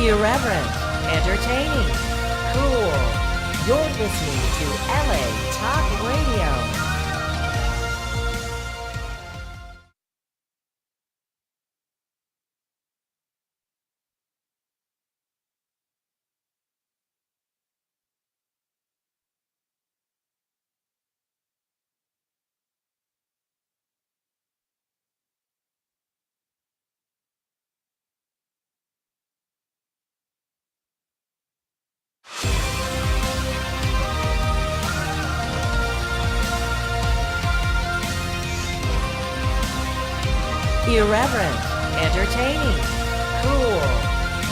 Irreverent, entertaining, cool. You're listening to LA Talk Radio. Irreverent, entertaining, cool.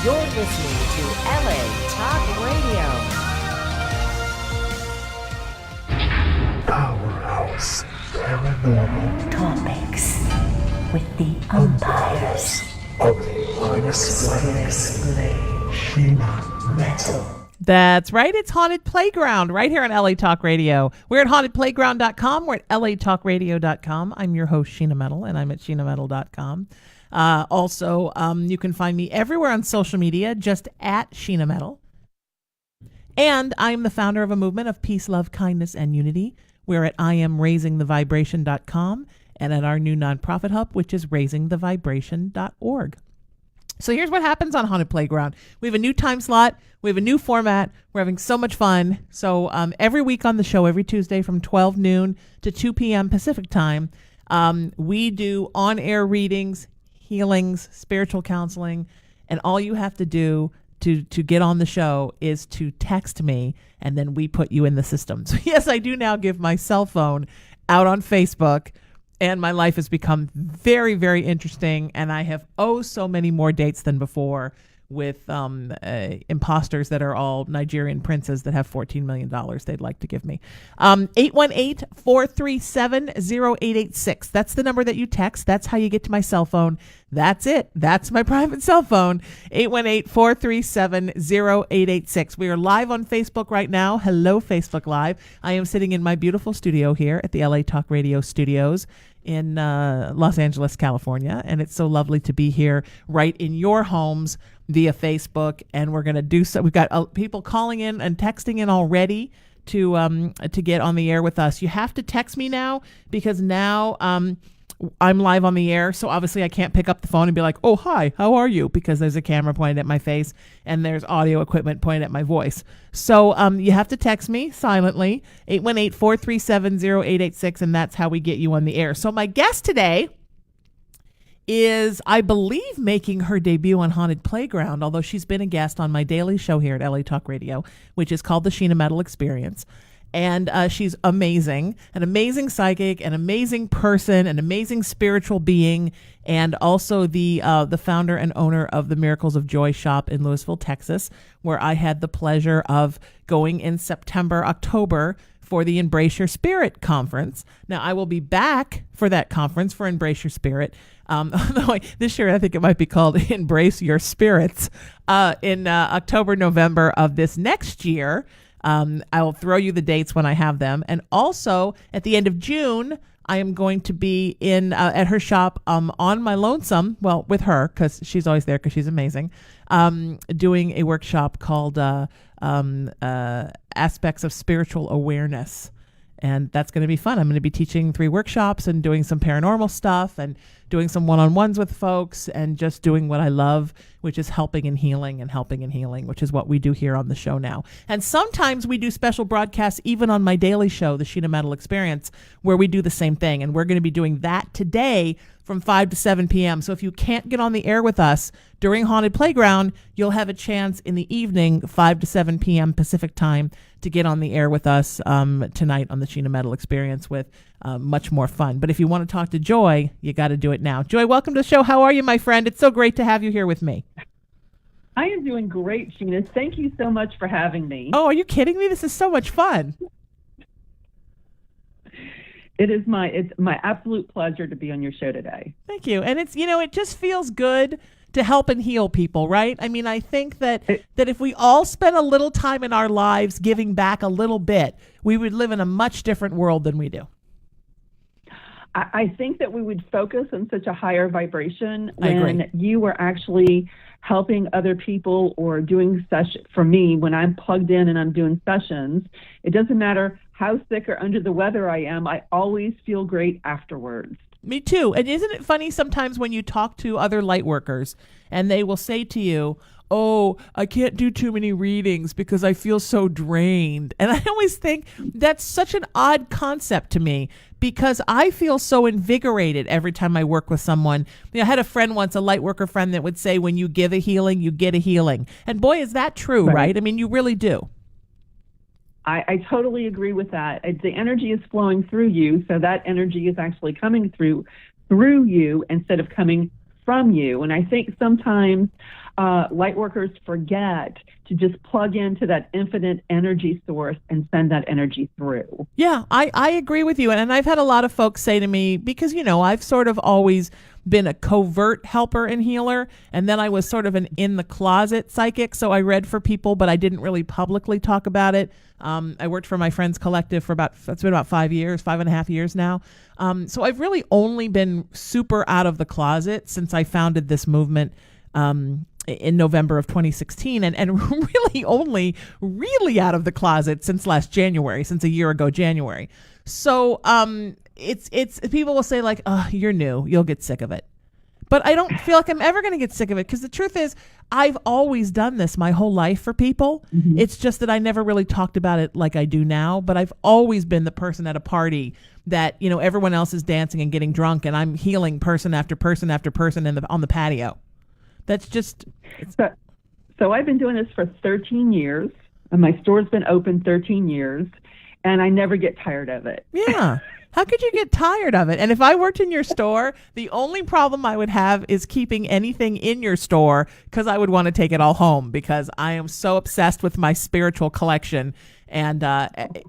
You're listening to LA Talk Radio. Powerhouse Paranormal Topics with the umpires of the unexplained Sheena Metal. That's right. It's Haunted Playground right here on LA Talk Radio. We're at hauntedplayground.com. We're at latalkradio.com. I'm your host, Sheena Metal, and I'm at sheenametal.com. Also, you can find me everywhere on social media, just at Sheena Metal. And I'm the founder of a movement of peace, love, kindness, and unity. We're at IamRaisingTheVibration.com and at our new nonprofit hub, which is raisingthevibration.org. So here's what happens on Haunted Playground. We have a new time slot. We have a new format. We're having so much fun. So every week on the show, every Tuesday from 12 noon to 2 p.m. Pacific time, we do on-air readings, healings, spiritual counseling, and all you have to do to get on the show is to text me, and then we put you in the system. So yes, I do now give my cell phone out on Facebook, and my life has become very, very interesting. And I have so many more dates than before with imposters that are all Nigerian princes that have $14 million they'd like to give me. 818-437-0886. That's the number that you text. That's how you get to my cell phone. That's it. That's my private cell phone. 818-437-0886. We are live on Facebook right now. Hello, Facebook Live. I am sitting in my beautiful studio here at the LA Talk Radio studios in Los Angeles, California. And it's so lovely to be here right in your homes via Facebook. And we're going to do so. We've got people calling in and texting in already to get on the air with us. You have to text me now because now I'm live on the air. So obviously I can't pick up the phone and be like, oh, hi, how are you? Because there's a camera pointed at my face and there's audio equipment pointed at my voice. So you have to text me silently, 818-437-0886, and that's how we get you on the air. So my guest today is, I believe, making her debut on Haunted Playground, although she's been a guest on my daily show here at LA Talk Radio, which is called the Sheena Metal Experience. And she's amazing, an amazing psychic, an amazing person, an amazing spiritual being, and also the founder and owner of the Miracles of Joy shop in Lewisville, Texas, where I had the pleasure of going in October for the Embrace Your Spirit conference. Now, I will be back for that conference for Embrace Your Spirit. This year, I think it might be called Embrace Your Spirits in October, November of this next year. I will throw you the dates when I have them. And also at the end of June, I am going to be in at her shop on my lonesome, well, with her, because she's always there because she's amazing, doing a workshop called Aspects of Spiritual Awareness. And that's going to be fun. I'm going to be teaching 3 workshops and doing some paranormal stuff and doing some one-on-ones with folks and just doing what I love, which is helping and healing, which is what we do here on the show now. And sometimes we do special broadcasts even on my daily show, the Sheena Metal Experience, where we do the same thing. And we're going to be doing that today from 5 to 7 p.m. So if you can't get on the air with us during Haunted Playground, you'll have a chance in the evening, 5 to 7 p.m. Pacific time, to get on the air with us tonight on the Sheena Metal Experience with much more fun. But if you want to talk to Joy, you got to do it now. Joy, welcome to the show. How are you, my friend? It's so great to have you here with me. I am doing great, Sheena. Thank you so much for having me. Oh, are you kidding me? This is so much fun. It's my absolute pleasure to be on your show today. Thank you. And it's, it just feels good to help and heal people, right? I mean, I think that if we all spent a little time in our lives giving back a little bit, we would live in a much different world than we do. I think that we would focus on such a higher vibration I agree. when you were actually helping other people or doing sessions. For me, when I'm plugged in and I'm doing sessions, it doesn't matter how sick or under the weather I am, I always feel great afterwards. Me too. And isn't it funny sometimes when you talk to other light workers and they will say to you, oh, I can't do too many readings because I feel so drained. And I always think that's such an odd concept to me because I feel so invigorated every time I work with someone. I had a friend once, a light worker friend, that would say, when you give a healing, you get a healing. And boy, is that true, right? I mean, you really do. I totally agree with that. The energy is flowing through you, so that energy is actually coming through you instead of coming from you. And I think sometimes light workers forget to just plug into that infinite energy source and send that energy through. Yeah, I agree with you. And I've had a lot of folks say to me, because, I've sort of always been a covert helper and healer, and then I was sort of an in-the-closet psychic, so I read for people, but I didn't really publicly talk about it. I worked for my friend's collective for it's been about 5.5 years now. So I've really only been super out of the closet since I founded this movement in November of 2016, and really only really out of the closet since last January, since a year ago, January. So it's people will say like, oh, you're new, you'll get sick of it. But I don't feel like I'm ever going to get sick of it, because the truth is I've always done this my whole life for people. Mm-hmm. It's just that I never really talked about it like I do now, but I've always been the person at a party that, everyone else is dancing and getting drunk, and I'm healing person after person after person on the patio. That's just... So I've been doing this for 13 years, and my store's been open 13 years, and I never get tired of it. Yeah. How could you get tired of it? And if I worked in your store, the only problem I would have is keeping anything in your store, because I would want to take it all home, because I am so obsessed with my spiritual collection. And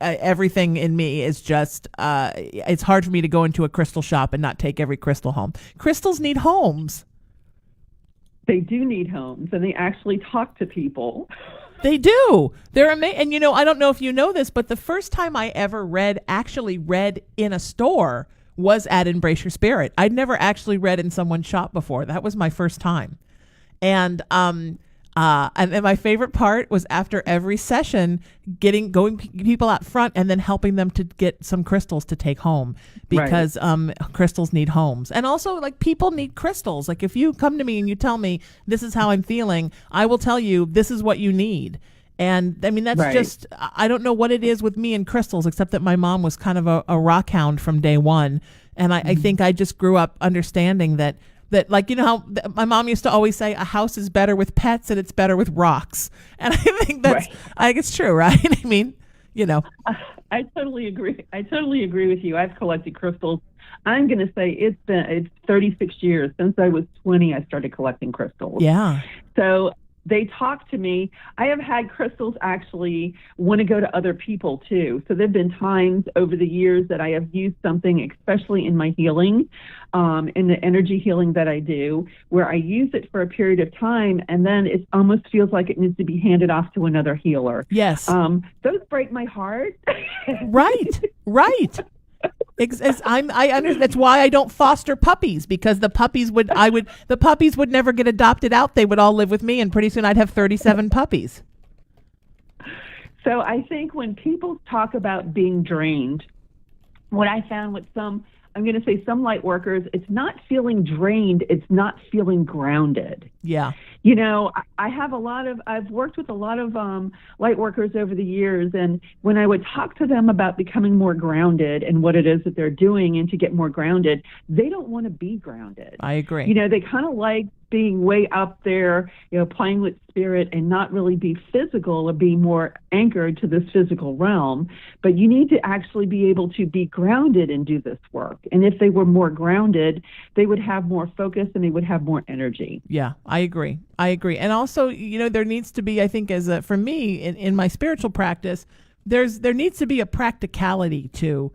everything in me is just, it's hard for me to go into a crystal shop and not take every crystal home. Crystals need homes. They do need homes, and they actually talk to people. They do. They're amazing. And, I don't know if you know this, but the first time I ever actually read in a store was at Embrace Your Spirit. I'd never actually read in someone's shop before. That was my first time. And my favorite part was after every session, going people out front and then helping them to get some crystals to take home, because crystals need homes. And also, like, people need crystals. Like, if you come to me and you tell me this is how I'm feeling, I will tell you this is what you need. And I mean, that's just, I don't know what it is with me and crystals, except that my mom was kind of a rock hound from day one. And I think I just grew up understanding that like, how my mom used to always say, a house is better with pets and it's better with rocks. And I think I think it's true, right? I mean, I totally agree. I totally agree with you. I've collected crystals. I'm going to say it's 36 years since I was 20. I started collecting crystals. Yeah. So they talk to me. I have had crystals actually want to go to other people too. So there've been times over the years that I have used something, especially in my healing, in the energy healing that I do, where I use it for a period of time, and then it almost feels like it needs to be handed off to another healer. Yes. Those break my heart. Right. I understand. That's why I don't foster puppies, because the puppies would never get adopted out. They would all live with me, and pretty soon I'd have 37 puppies. So I think when people talk about being drained, what I found with some light workers, it's not feeling drained, it's not feeling grounded. Yeah. I've worked with a lot of light workers over the years, and when I would talk to them about becoming more grounded and what it is that they're doing and to get more grounded, they don't want to be grounded. I agree. They kind of like being way up there, playing with spirit and not really be physical or be more anchored to this physical realm. But you need to actually be able to be grounded and do this work. And if they were more grounded, they would have more focus and they would have more energy. Yeah, I agree. And also, there needs to be, I think, for me in my spiritual practice, there needs to be a practicality to,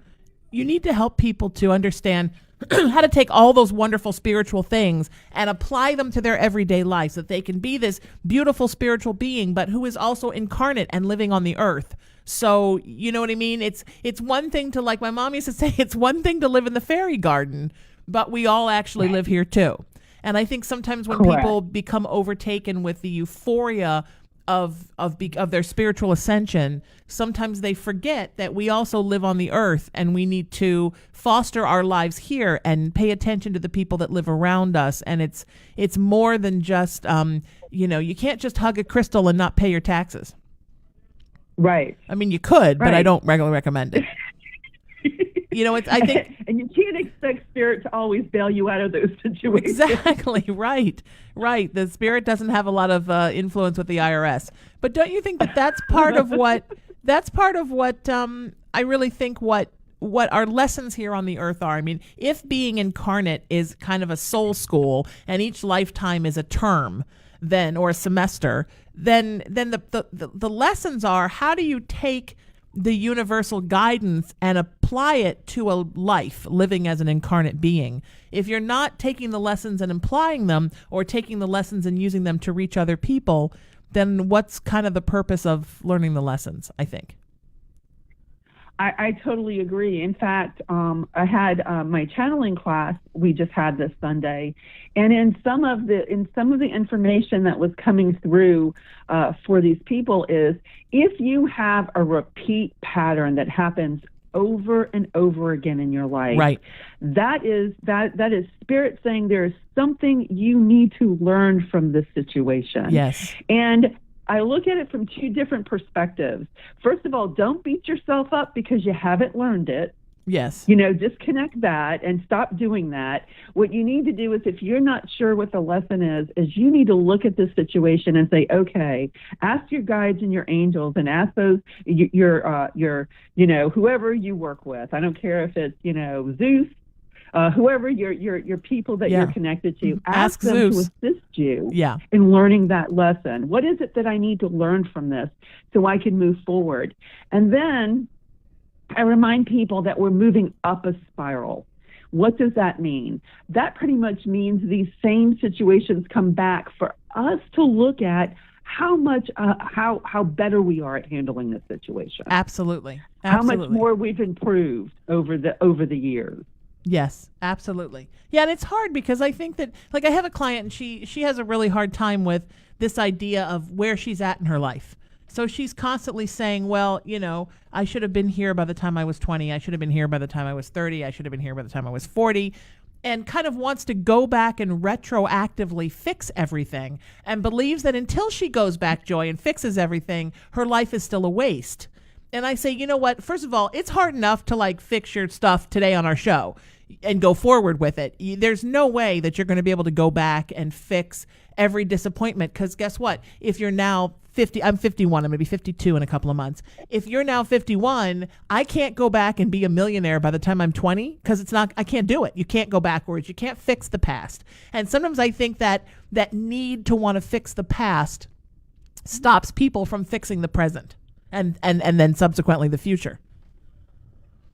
you need to help people to understand how to take all those wonderful spiritual things and apply them to their everyday life so that they can be this beautiful spiritual being, but who is also incarnate and living on the earth. So, you know what I mean? It's one thing to, like my mom used to say, it's one thing to live in the fairy garden, but we all actually live here too. And I think sometimes when people become overtaken with the euphoria of their spiritual ascension, sometimes they forget that we also live on the earth, and we need to foster our lives here and pay attention to the people that live around us. And it's more than just you can't just hug a crystal and not pay your taxes. Right. I mean, you could, but I don't regularly recommend it. I think, and you can't expect spirit to always bail you out of those situations. Exactly, right. The spirit doesn't have a lot of influence with the IRS. But don't you think that that's part of what I really think what our lessons here on the earth are? I mean, if being incarnate is kind of a soul school and each lifetime is a term, or a semester, then the lessons are, how do you take the universal guidance and apply it to a life living as an incarnate being? If you're not taking the lessons and applying them, or taking the lessons and using them to reach other people, then what's kind of the purpose of learning the lessons, I think? I totally agree. In fact, I had my channeling class we just had this Sunday, and in some of the information that was coming through for these people is, if you have a repeat pattern that happens over and over again in your life, right, that is spirit saying there is something you need to learn from this situation. Yes. And I look at it from two different perspectives. First of all, don't beat yourself up because you haven't learned it. Yes. Disconnect that and stop doing that. What you need to do is, if you're not sure what the lesson is you need to look at this situation and say, okay, ask your guides and your angels, and ask those, your whoever you work with. I don't care if it's, Zeus, whoever your people that you're connected to, ask them Zeus to assist you Yeah. in learning that lesson. What is it that I need to learn from this so I can move forward? And then I remind people that we're moving up a spiral. What does that mean? That pretty much means these same situations come back for us to look at how much, how better we are at handling this situation. Absolutely. How much more we've improved over the years. Yes, absolutely. Yeah, and it's hard because I think that, like, I have a client and she has a really hard time with this idea of where she's at in her life. So she's constantly saying, well, I should have been here by the time I was 20. I should have been here by the time I was 30. I should have been here by the time I was 40. And kind of wants to go back and retroactively fix everything, and believes that until she goes back, Joy, and fixes everything, her life is still a waste. And I say, you know what? First of all, it's hard enough to fix your stuff today on our show and go forward with it. There's no way that you're going to be able to go back and fix every disappointment, because guess what? If you're now 50, I'm 51, I'm going to be 52 in a couple of months. If you're now 51, I can't go back and be a millionaire by the time I'm 20, because I can't do it. You can't go backwards. You can't fix the past. And sometimes I think that need to want to fix the past stops people from fixing the present and then subsequently the future.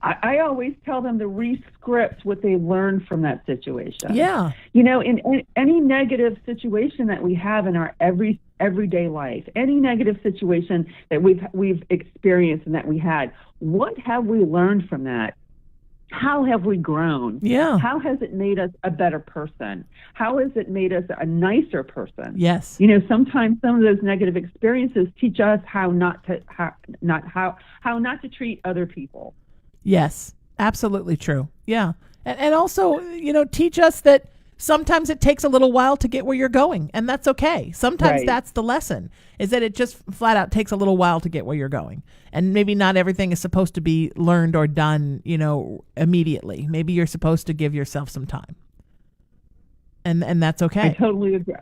I always tell them to re-script what they learned from that situation. Yeah. In any negative situation that we have in our everyday life, any negative situation that we've experienced and that we had, what have we learned from that? How have we grown? Yeah. How has it made us a better person? How has it made us a nicer person? Yes. Sometimes some of those negative experiences teach us how not to treat other people. Yes, absolutely true. Yeah. And also, teach us that sometimes it takes a little while to get where you're going, and that's okay. Sometimes that's the lesson, is that it just flat out takes a little while to get where you're going. And maybe not everything is supposed to be learned or done, immediately. Maybe you're supposed to give yourself some time. And that's okay. I totally agree.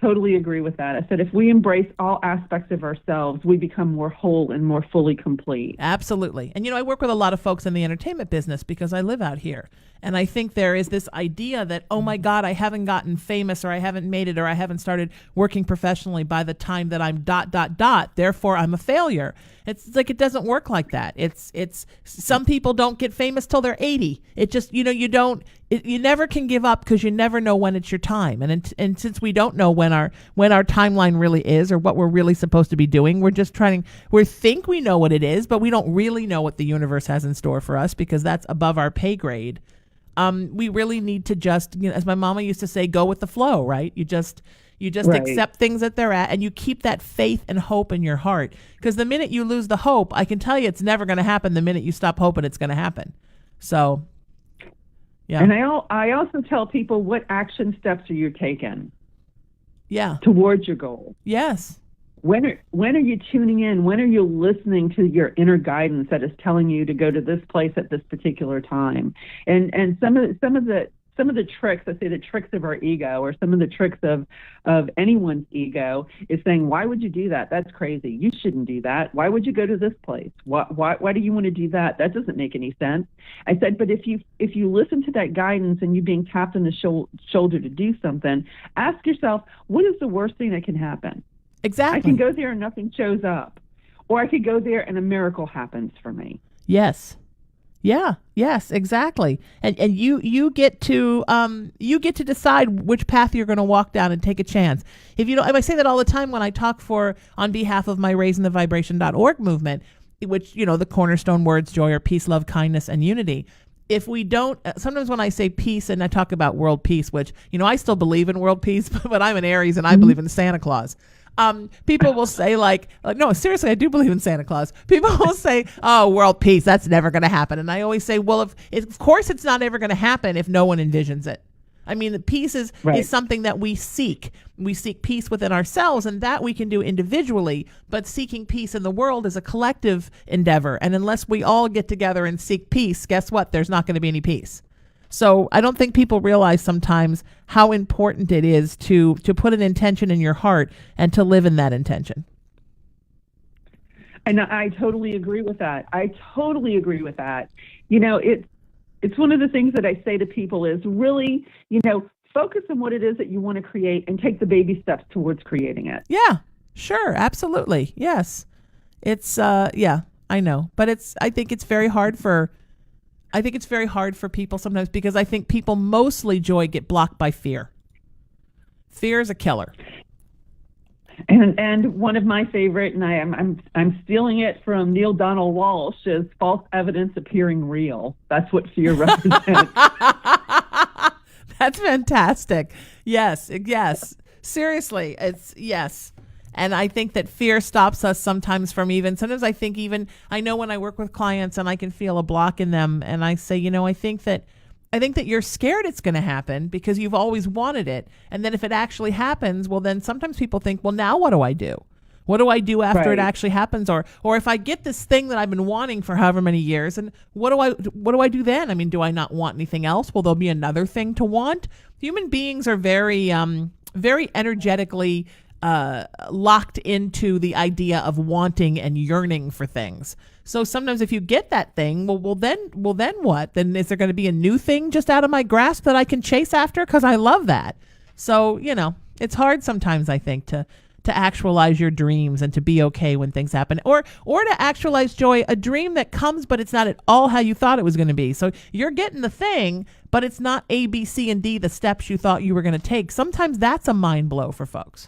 totally agree with that. I said if we embrace all aspects of ourselves, we become more whole and more fully complete. Absolutely. And, I work with a lot of folks in the entertainment business because I live out here. And I think there is this idea that, oh my God, I haven't gotten famous, or I haven't made it, or I haven't started working professionally by the time that I'm ... Therefore, I'm a failure. It's like, it doesn't work like that. It's some people don't get famous till they're 80. It just, you never can give up because you never know when it's your time. And since we don't know when our timeline really is, or what we're really supposed to be doing, we're just we think we know what it is, but we don't really know what the universe has in store for us because that's above our pay grade. We really need to just, as my mama used to say, go with the flow, right? You just Right. accept things that they're at, and you keep that faith and hope in your heart. Because the minute you lose the hope, I can tell you it's never going to happen. The minute you stop hoping, it's going to happen. So, yeah. And I also tell people, what action steps are you taking? Yeah. Towards your goal. Yes. When are you tuning in? When are you listening to your inner guidance that is telling you to go to this place at this particular time? And some of the tricks, I say the tricks of our ego, or some of the tricks of anyone's ego, is saying, why would you do that? That's crazy. You shouldn't do that. Why would you go to this place? Why do you want to do that? That doesn't make any sense. I said, but if you listen to that guidance and you being tapped on the shoulder to do something, ask yourself, what is the worst thing that can happen? Exactly. I can go there and nothing shows up, or I could go there and a miracle happens for me. Yes. Yeah. Yes. Exactly. And you get to decide which path you're going to walk down and take a chance. If you don't, I say that all the time when I talk on behalf of my raisingthevibration.org movement, which the cornerstone words, joy or peace, love, kindness, and unity. If we don't, sometimes when I say peace and I talk about world peace, which I still believe in world peace, but I'm an Aries and I believe in Santa Claus. People will say like, no, seriously, I do believe in Santa Claus. People will say, oh, world peace, that's never going to happen. And I always say, well, of course it's not ever going to happen if no one envisions it. I mean, the peace is something that we seek. We seek peace within ourselves, and that we can do individually, but seeking peace in the world is a collective endeavor. And unless we all get together and seek peace, guess what? There's not going to be any peace. So I don't think people realize sometimes how important it is to put an intention in your heart and to live in that intention. And I totally agree with that. It's one of the things that I say to people is really, focus on what it is that you want to create and take the baby steps towards creating it. Yeah, sure. Absolutely. Yes. It's, I know, but I think it's very hard for people sometimes, because I think people mostly, Joy, get blocked by fear. Fear is a killer. And one of my favorite, and I'm stealing it from Neil Donald Walsh, is false evidence appearing real. That's what fear represents. That's fantastic. Yes. Seriously, yes. And I think that fear stops us sometimes from sometimes I know when I work with clients and I can feel a block in them, and I say, I think that you're scared it's going to happen because you've always wanted it. And then if it actually happens, well, then sometimes people think, well, now what do I do? What do I do after it actually happens? Or if I get this thing that I've been wanting for however many years, and what do I do then? I mean, do I not want anything else? Will there be another thing to want? Human beings are very, very energetically locked into the idea of wanting and yearning for things. So sometimes if you get that thing, well then what? Then is there going to be a new thing just out of my grasp that I can chase after? Because I love that. So, it's hard sometimes, I think, to actualize your dreams and to be okay when things happen, or to actualize, Joy, a dream that comes, but it's not at all how you thought it was going to be. So you're getting the thing, but it's not A, B, C, and D, the steps you thought you were going to take. Sometimes that's a mind blow for folks.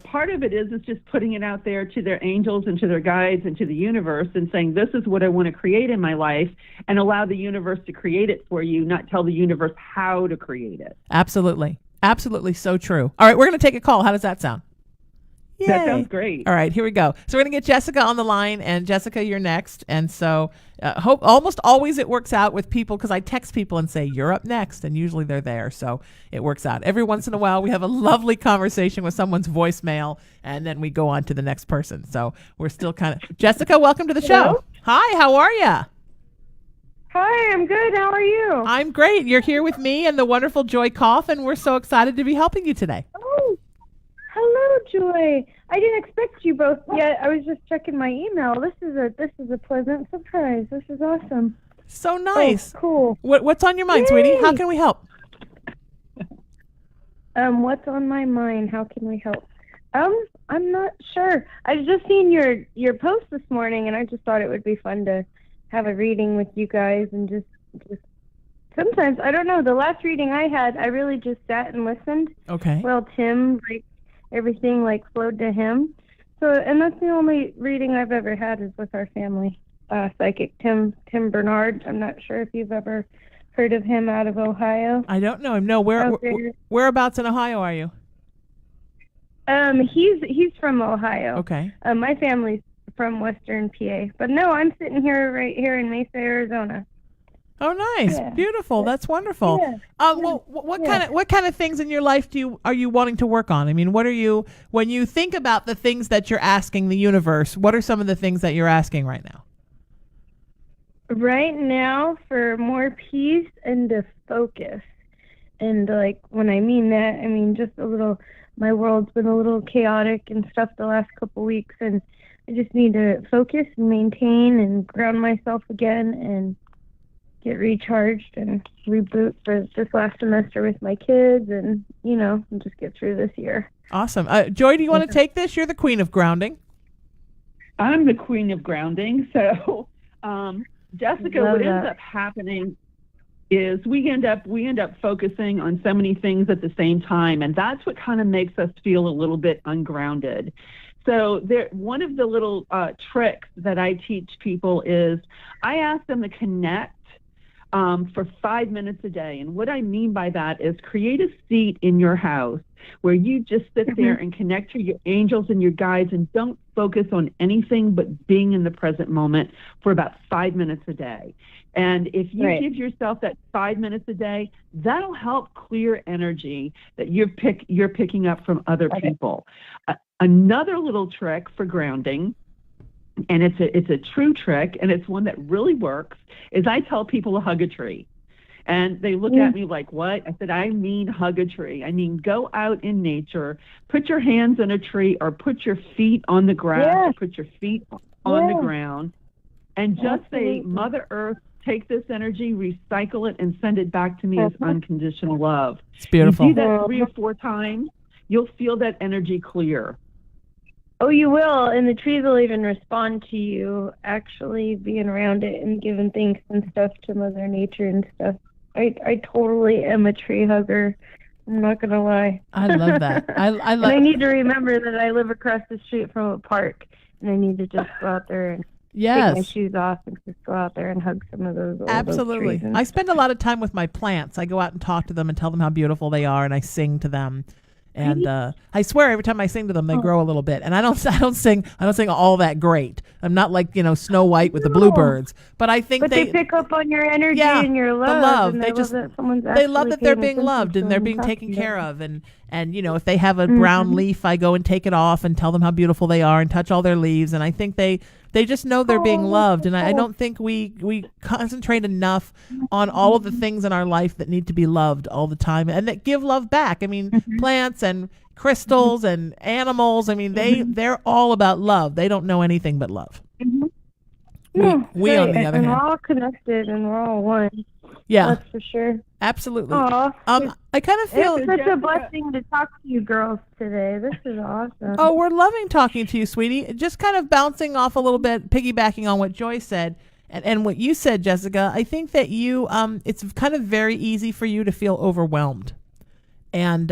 Part of it is just putting it out there to their angels and to their guides and to the universe and saying, this is what I want to create in my life, and allow the universe to create it for you, not tell the universe how to create it. Absolutely. Absolutely. So true. All right. We're going to take a call. How does that sound? Yay. That sounds great. All right, here we go. So we're going to get Jessica on the line, and Jessica, you're next. And so almost always it works out with people, because I text people and say, you're up next, and usually they're there. So it works out. Every once in a while, we have a lovely conversation with someone's voicemail, and then we go on to the next person. So we're still kind of... Jessica, welcome to the show. Hello? Hi, how are you? Hi, I'm good. How are you? I'm great. You're here with me and the wonderful Joy Kauf, and we're so excited to be helping you today. Oh, hello, Joy. I didn't expect you both yet. I was just checking my email. This is a pleasant surprise. This is awesome. So nice. Oh, cool. What's on your mind, sweetie? How can we help? What's on my mind? How can we help? I'm not sure. I've just seen your post this morning, and I just thought it would be fun to have a reading with you guys, and just sometimes, I don't know, the last reading I had, I really just sat and listened. Okay. Well, Tim, everything flowed to him. So, and that's the only reading I've ever had is with our family psychic, Tim Bernard. I'm not sure if you've ever heard of him out of Ohio. I don't know him. No, whereabouts in Ohio are you? He's from Ohio. Okay. My family's from Western PA, but no, I'm sitting here right here in Mesa, Arizona. Oh, nice, Yeah. Beautiful. That's wonderful. Yeah. Well, what kind of things in your life are you wanting to work on? I mean, when you think about the things that you're asking the universe? What are some of the things that you're asking right now? Right now, for more peace and to focus, and when I mean that, I mean just a little. My world's been a little chaotic and stuff the last couple weeks, and I just need to focus and maintain and ground myself again and get recharged and reboot for this last semester with my kids and, and just get through this year. Awesome. Joy, do you want to take this? You're the queen of grounding. I'm the queen of grounding. So, Jessica, what ends up happening is we end up focusing on so many things at the same time, and that's what kind of makes us feel a little bit ungrounded. So one of the little tricks that I teach people is I ask them to connect for 5 minutes a day. And what I mean by that is create a seat in your house where you just sit there and connect to your angels and your guides and don't focus on anything but being in the present moment for about 5 minutes a day. And if you give yourself that 5 minutes a day, that'll help clear energy that you're picking up from other people. Another little trick for grounding, and it's a true trick, and it's one that really works, is I tell people to hug a tree. And they look at me like, what? I said, I mean hug a tree. I mean go out in nature, put your hands on a tree or put your feet on the grass, or put your feet on the ground, and just say, Mother Earth, take this energy, recycle it, and send it back to me as unconditional love. It's beautiful. You do that 3 or 4 times, you'll feel that energy clear. Oh, you will, and the trees will even respond to you actually being around it and giving thanks and stuff to Mother Nature and stuff. I totally am a tree hugger. I'm not going to lie. I love that. I need to remember that I live across the street from a park, and I need to just go out there and take my shoes off and just go out there and hug some of those. Absolutely. Those trees. I spend a lot of time with my plants. I go out and talk to them and tell them how beautiful they are, and I sing to them. And I swear every time I sing to them, they grow a little bit. And I don't sing all that great. I'm not like Snow White with the bluebirds. But I think they pick up on your energy and your love. The love. And they love that they're being loved and they're being taken care of. And if they have a brown leaf, I go and take it off and tell them how beautiful they are and touch all their leaves. And I think they just know they're being loved. And I don't think we concentrate enough on all of the things in our life that need to be loved all the time and that give love back. I mean, plants and crystals and animals. I mean, they're all about love. They don't know anything but love. We on the other hand. We're all connected and we're all one. Yeah. That's for sure. Absolutely. Aww. I kind of feel it's such a blessing to talk to you girls today. This is awesome. Oh, we're loving talking to you, sweetie. Just kind of bouncing off a little bit, piggybacking on what Joy said and what you said, Jessica. I think that you, it's kind of very easy for you to feel overwhelmed. And,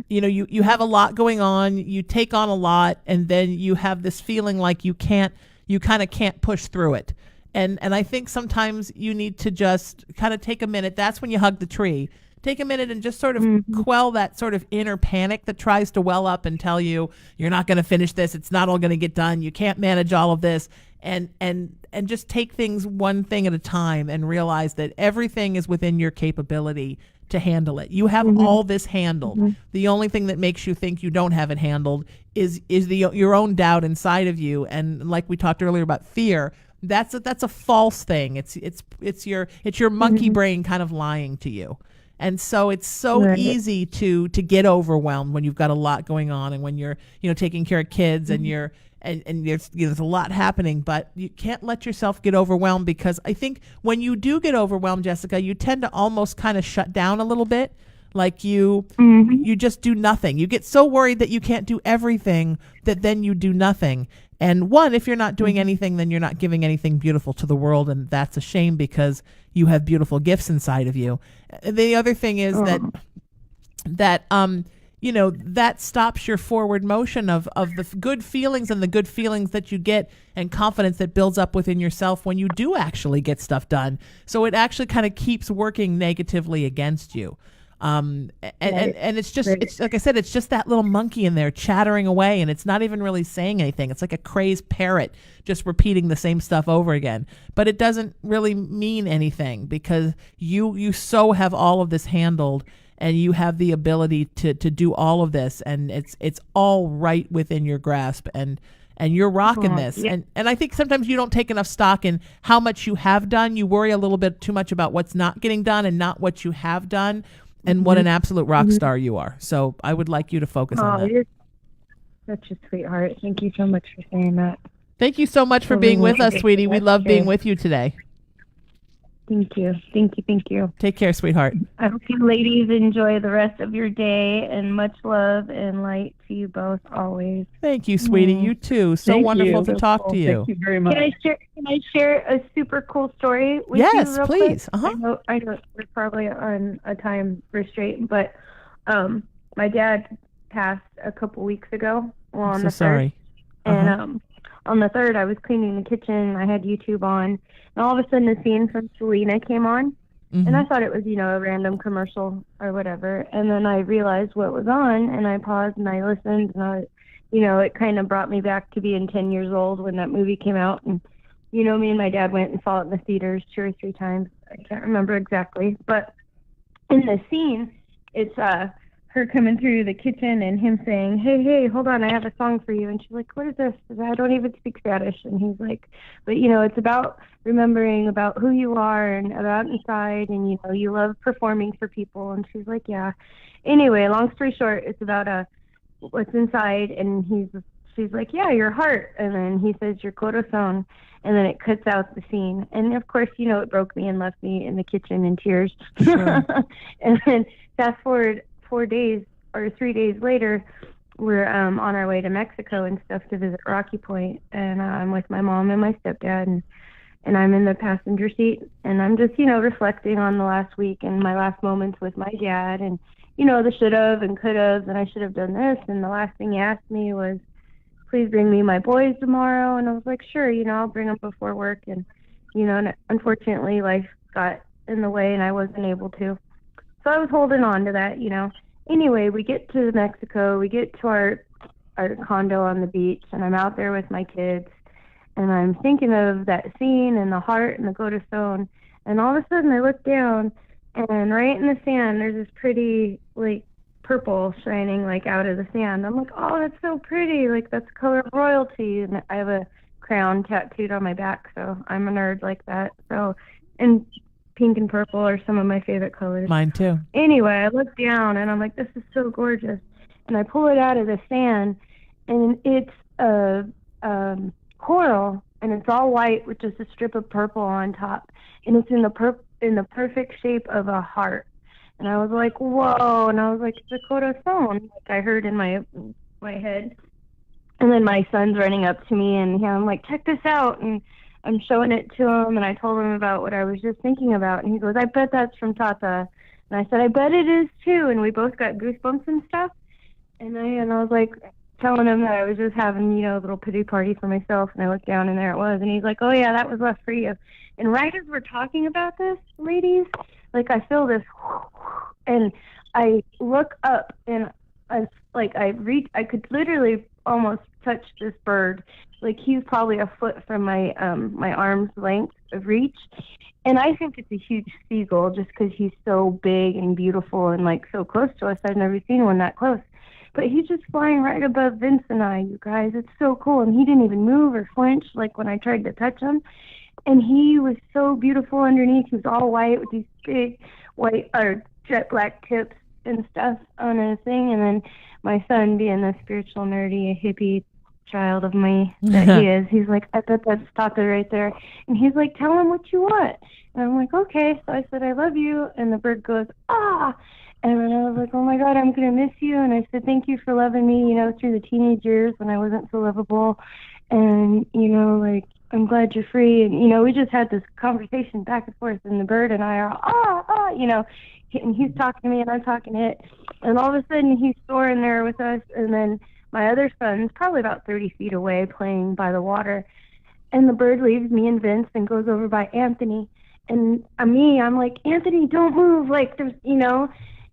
you have a lot going on, you take on a lot, and then you have this feeling like you kind of can't push through it. And I think sometimes you need to just kind of take a minute. That's when you hug the tree. Take a minute and just sort of quell that sort of inner panic that tries to well up and tell you you're not going to finish this. It's not all going to get done. You can't manage all of this. And just take things one thing at a time and realize that everything is within your capability to handle it. You have all this handled. The only thing that makes you think you don't have it handled is your own doubt inside of you. And like we talked earlier about fear, That's a false thing. It's your monkey brain kind of lying to you. And so it's so easy to get overwhelmed when you've got a lot going on, and when you're, taking care of kids and you're and there's a lot happening, but you can't let yourself get overwhelmed, because I think when you do get overwhelmed, Jessica, you tend to almost kind of shut down a little bit. Like you just do nothing. You get so worried that you can't do everything that then you do nothing. And one, if you're not doing anything, then you're not giving anything beautiful to the world, and that's a shame, because you have beautiful gifts inside of you. The other thing is that stops your forward motion of the good feelings and the good feelings that you get and confidence that builds up within yourself when you do actually get stuff done. So it actually kind of keeps working negatively against you. And it's just, it's like I said, it's just that little monkey in there chattering away, and it's not even really saying anything. It's like a crazed parrot just repeating the same stuff over again. But it doesn't really mean anything, because you so have all of this handled, and you have the ability to do all of this, and it's all right within your grasp, and you're rocking this. Yeah. And I think sometimes you don't take enough stock in how much you have done. You worry a little bit too much about what's not getting done and not what you have done. And what an absolute rock star you are. So I would like you to focus on that. You're such a sweetheart. Thank you so much for saying that. Thank you so much for being with us, sweetie. We love being with you today. Thank you. Thank you. Thank you. Take care, sweetheart. I hope you ladies enjoy the rest of your day, and much love and light to you both always. Thank you, sweetie. You too. So wonderful to talk to you. Thank you very much. Can I share a super cool story with you? Yes, real please. Quick? I know we're probably on a time restraint, but my dad passed a couple weeks ago. Well, on I'm so the sorry. 3rd. And on the 3rd, I was cleaning the kitchen. I had YouTube on, and all of a sudden a scene from Selena came on. And I thought it was, a random commercial or whatever. And then I realized what was on, and I paused and I listened, and it kind of brought me back to being 10 years old when that movie came out. And, me and my dad went and saw it in the theaters 2 or 3 times. I can't remember exactly. But in the scene, it's her coming through the kitchen and him saying, hey, hold on, I have a song for you. And she's like, what is this? I don't even speak Spanish. And he's like, but, it's about remembering about who you are and about inside, and, you love performing for people. And she's like, yeah. Anyway, long story short, it's about what's inside, and she's like, yeah, your heart. And then he says, your corazón. And then it cuts out the scene. And, of course, it broke me and left me in the kitchen in tears. Sure. And then fast forward 4 days or 3 days later, we're on our way to Mexico and stuff to visit Rocky Point, and I'm with my mom and my stepdad, and I'm in the passenger seat, and I'm just reflecting on the last week and my last moments with my dad, and the should have and could have, and I should have done this, and the last thing he asked me was, please bring me my boys tomorrow, and I was like, sure, I'll bring them before work, and and unfortunately life got in the way and I wasn't able to. So I was holding on to that, Anyway, we get to Mexico, we get to our condo on the beach, and I'm out there with my kids, and I'm thinking of that scene and the heart and the corazón, and all of a sudden I look down, and right in the sand, there's this pretty, purple shining, out of the sand. I'm like, oh, that's so pretty, that's the color of royalty, and I have a crown tattooed on my back, so I'm a nerd like that, so, and pink and purple are some of my favorite colors. Mine too. Anyway, I look down and I'm like, this is so gorgeous. And I pull it out of the sand, and it's a coral, and it's all white with just a strip of purple on top. And it's in the perfect shape of a heart. And I was like, whoa. And I was like, it's a corazón, I heard in my head. And then my son's running up to me, and I'm like, check this out. And I'm showing it to him, and I told him about what I was just thinking about, and he goes, I bet that's from Tata. And I said, I bet it is too, and we both got goosebumps and stuff. And I was like telling him that I was just having, a little pity party for myself, and I looked down, and there it was, and he's like, oh yeah, that was left for you. And right as we're talking about this, ladies, I feel this, and I look up, and I could literally almost touch this bird. He's probably a foot from my my arm's length of reach, and I think it's a huge seagull just because he's so big and beautiful and so close to us. I've never seen one that close. But he's just flying right above Vince and I, you guys. It's so cool. And he didn't even move or flinch like when I tried to touch him. And he was so beautiful underneath. He was all white with these big white or jet black tips and stuff on his thing. And then my son, being the spiritual, nerdy, hippie child of me that he is, he's like, I bet that's stop it right there. And he's like, tell him what you want. And I'm like, okay. So I said, I love you. And the bird goes, ah. And then I was like, oh my God, I'm going to miss you. And I said, thank you for loving me, you know, through the teenage years when I wasn't so lovable. And, you know, like, I'm glad you're free. And, you know, we just had this conversation back and forth. And the bird and I are, you know, and he's talking to me and I'm talking to it. And all of a sudden he's soaring there with us. And then my other son's probably about 30 feet away playing by the water. And the bird leaves me and Vince and goes over by Anthony. And I'm like, Anthony, don't move. Like, there's, you know,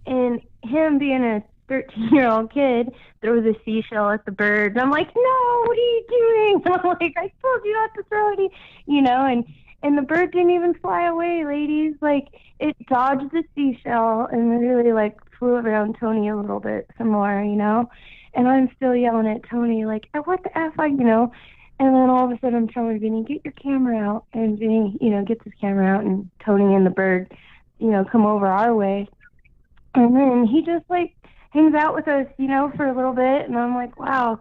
and him being a 13-year-old kid throws a seashell at the bird. And I'm like, no, what are you doing? And I'm like, I told you not to throw it, you know, and the bird didn't even fly away, ladies. Like, it dodged the seashell and literally, like, flew around Tony a little bit some more, you know. And I'm still yelling at Tony, like, what the F, you know. And then all of a sudden I'm telling Vinny, get your camera out. And Vinny, you know, gets his camera out, and Tony and the bird, you know, come over our way. And then he just, like, hangs out with us, you know, for a little bit. And I'm like, wow.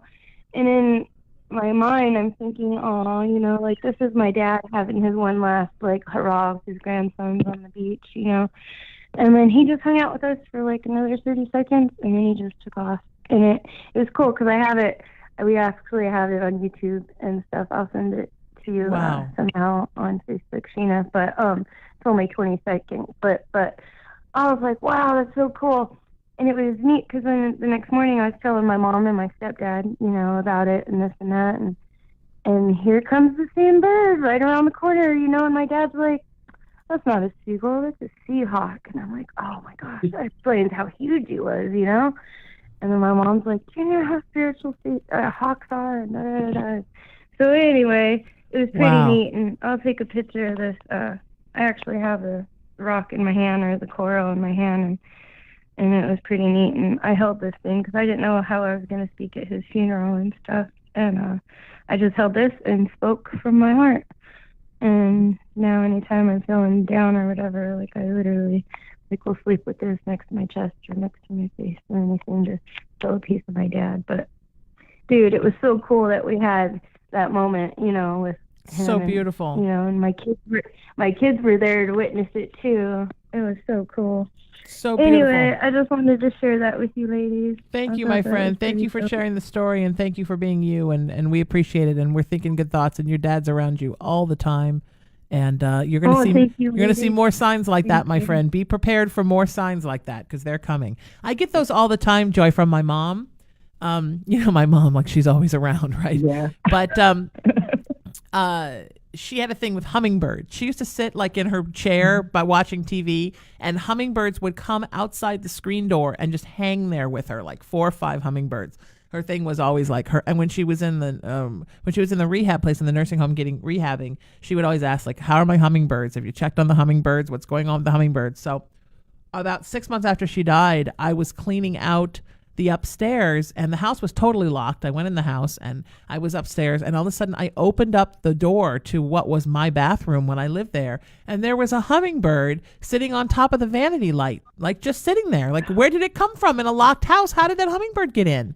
And in my mind, I'm thinking, oh, you know, like, this is my dad having his one last, like, hurrah with his grandsons on the beach, you know. And then he just hung out with us for, like, another 30 seconds, and then he just took off. And it was cool because we actually have it on YouTube and stuff. I'll send it to you somehow on Facebook, Sheena. But it's only 20 seconds. But I was like, wow, that's so cool. And it was neat because then the next morning I was telling my mom and my stepdad, you know, about it and this and that. And here comes the same bird right around the corner, you know. And my dad's like, that's not a seagull, that's a seahawk. And I'm like, oh my gosh, that explains how huge he was, you know. And then my mom's like, do you know how spiritual hawks are? And da, da, da, da. So anyway, it was pretty neat. And I'll take a picture of this. I actually have the rock in my hand, or the coral in my hand, and it was pretty neat. And I held this thing because I didn't know how I was going to speak at his funeral and stuff. And I just held this and spoke from my heart. And now anytime I'm feeling down or whatever, like, I literally, like, will sleep with this next to my chest or next to my face or anything, just feel a piece of my dad. But dude, it was so cool that we had that moment, you know, with him. So beautiful. And, you know, and my kids were there to witness it too. It was so cool. So beautiful. Anyway, I just wanted to share that with you ladies. Thank you, my friend. Thank you for sharing the story, and thank you for being you, and we appreciate it, and we're thinking good thoughts, and your dad's around you all the time. And you're going to see more signs like that, my friend. Be prepared for more signs like that, because they're coming. I get those all the time, Joy, from my mom. You know, my mom, like, she's always around, right? Yeah. But she had a thing with hummingbirds. She used to sit, like, in her chair by watching TV, and hummingbirds would come outside the screen door and just hang there with her, like 4 or 5 hummingbirds. Her thing was always like her, and when she was in the rehab place in the nursing home getting rehabbing, she would always ask, like, how are my hummingbirds? Have you checked on the hummingbirds? What's going on with the hummingbirds? So about 6 months after she died, I was cleaning out the upstairs, and the house was totally locked. I went in the house and I was upstairs, and all of a sudden I opened up the door to what was my bathroom when I lived there, and there was a hummingbird sitting on top of the vanity light, like, just sitting there. Like, where did it come from in a locked house? How did that hummingbird get in?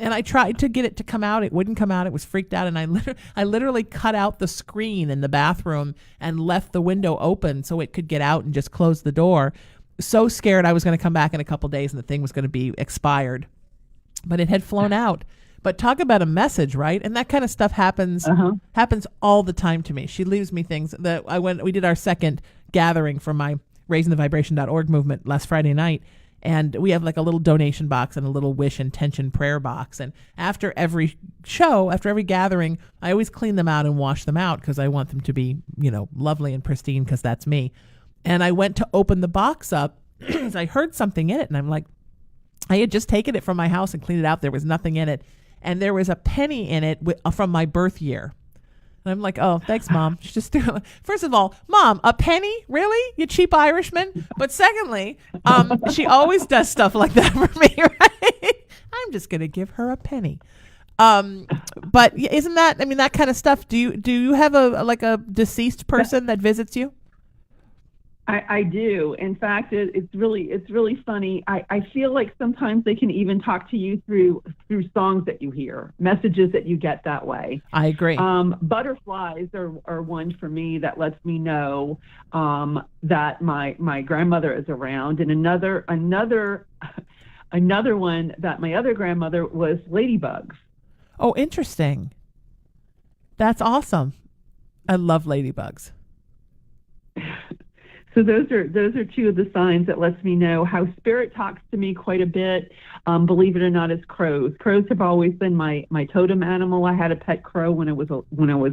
And I tried to get it to come out. It wouldn't come out. It was freaked out. And I literally cut out the screen in the bathroom and left the window open so it could get out and just close the door. So scared I was going to come back in a couple days and the thing was going to be expired. But it had flown out. But talk about a message, right? And that kind of stuff happens all the time to me. She leaves me things that we did our second gathering for my raisingthevibration.org movement last Friday night. And we have, like, a little donation box and a little wish intention prayer box. And after every show, after every gathering, I always clean them out and wash them out because I want them to be, you know, lovely and pristine, because that's me. And I went to open the box up because I heard something in it. And I'm like, I had just taken it from my house and cleaned it out. There was nothing in it. And there was a penny in it from my birth year. And I'm like, oh, thanks, Mom. She's just first of all, Mom, a penny? Really? You cheap Irishman? But secondly, she always does stuff like that for me, right? I'm just going to give her a penny. But isn't that, I mean, that kind of stuff. Do you have a deceased person that visits you? I do. In fact, it's really funny. I feel like sometimes they can even talk to you through songs that you hear, messages that you get that way. I agree. Butterflies are one for me that lets me know that my grandmother is around, and another one that my other grandmother was ladybugs. Oh, interesting. That's awesome. I love ladybugs. So those are two of the signs that lets me know how spirit talks to me quite a bit. Believe it or not, is crows. Crows have always been my totem animal. I had a pet crow when I was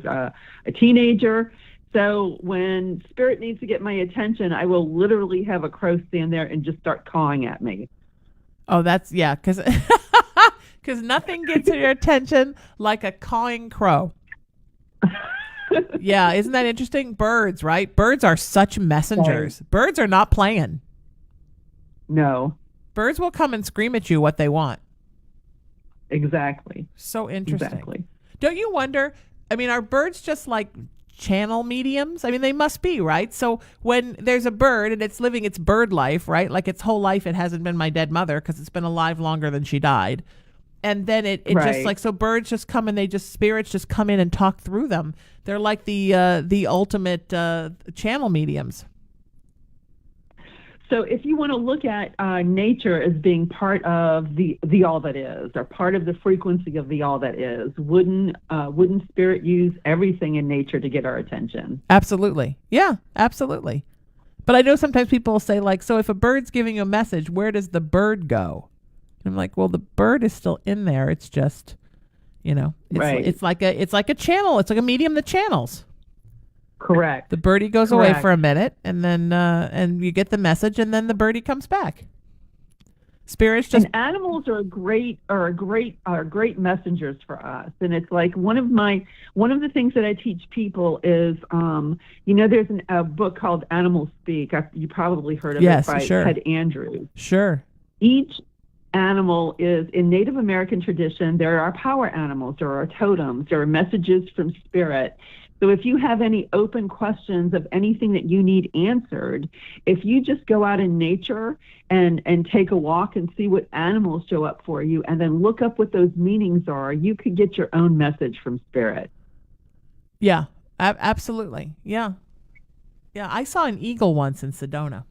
a teenager. So when spirit needs to get my attention, I will literally have a crow stand there and just start cawing at me. Oh, that's, yeah, because nothing gets your attention like a cawing crow. Yeah, isn't that interesting? Birds, right? Birds are such messengers. Right. Birds are not playing. No. Birds will come and scream at you what they want. Exactly. So interesting. Exactly. Don't you wonder, I mean, are birds just like channel mediums? I mean, they must be, right? So when there's a bird and it's living its bird life, right? Like its whole life it hasn't been my dead mother because it's been alive longer than she died. And then it right. just like, so birds just come and spirits just come in and talk through them. They're like the ultimate channel mediums. So if you want to look at nature as being part of the all that is, or part of the frequency of the all that is, wouldn't spirit use everything in nature to get our attention? Absolutely. Yeah, absolutely. But I know sometimes people will say, like, so if a bird's giving you a message, where does the bird go? And I'm like, well, the bird is still in there. It's just, right. It's like a channel. It's like a medium that channels. Correct. The birdie goes away for a minute, and then and you get the message, and then the birdie comes back. Spirits just, and animals are great messengers for us. And it's like one of the things that I teach people is there's a book called Animals Speak. You probably heard of it by Ted Andrews. Sure. Each animal is, in Native American tradition, there are power animals, there are totems, there are messages from spirit. So if you have any open questions of anything that you need answered, if you just go out in nature and take a walk and see what animals show up for you, and then look up what those meanings are, you could get your own message from spirit. Yeah, absolutely. Yeah. Yeah, I saw an eagle once in Sedona.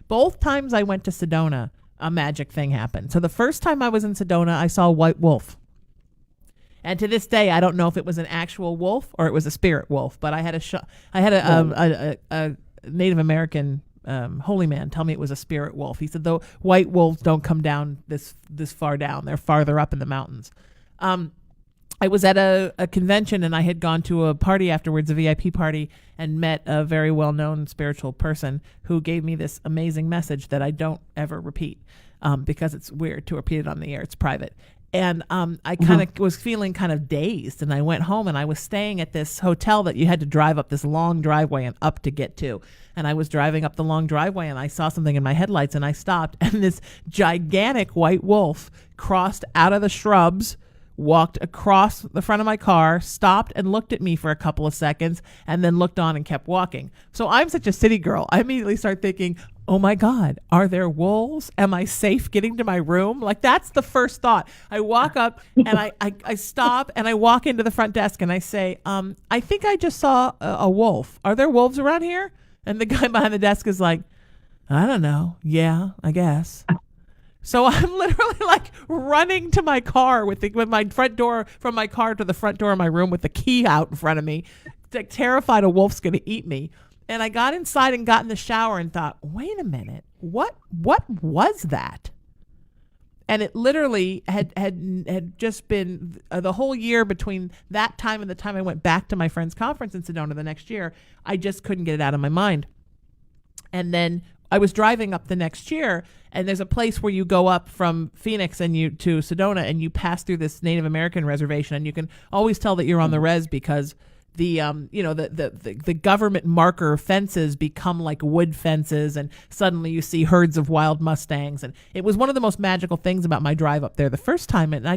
Both times I went to Sedona, a magic thing happened. So the first time I was in Sedona, I saw a white wolf. And to this day, I don't know if it was an actual wolf or it was a spirit wolf, but I had a Native American holy man tell me it was a spirit wolf. He said, though, white wolves don't come down this far down. They're farther up in the mountains. I was at a convention, and I had gone to a party afterwards, a VIP party, and met a very well-known spiritual person who gave me this amazing message that I don't ever repeat because it's weird to repeat it on the air. It's private. And I kind of was feeling kind of dazed, and I went home, and I was staying at this hotel that you had to drive up this long driveway and up to get to. And I was driving up the long driveway, and I saw something in my headlights, and I stopped, and this gigantic white wolf crossed out of the shrubs, walked across the front of my car, stopped and looked at me for a couple of seconds, and then looked on and kept walking. So I'm such a city girl. I immediately start thinking, oh my God, are there wolves? Am I safe getting to my room? Like, that's the first thought. I walk up and I stop and I walk into the front desk and I say, I think I just saw a wolf. Are there wolves around here? And the guy behind the desk is like, I don't know. Yeah, I guess. So I'm literally like running to my car with my front door, from my car to the front door of my room with the key out in front of me, like terrified a wolf's going to eat me. And I got inside and got in the shower and thought, wait a minute, what was that? And it literally had just been the whole year between that time and the time I went back to my friend's conference in Sedona the next year. I just couldn't get it out of my mind. And then I was driving up the next year, and there's a place where you go up from Phoenix and you to Sedona, and you pass through this Native American reservation, and you can always tell that you're on the res because the government marker fences become like wood fences, and suddenly you see herds of wild mustangs. And it was one of the most magical things about my drive up there the first time. And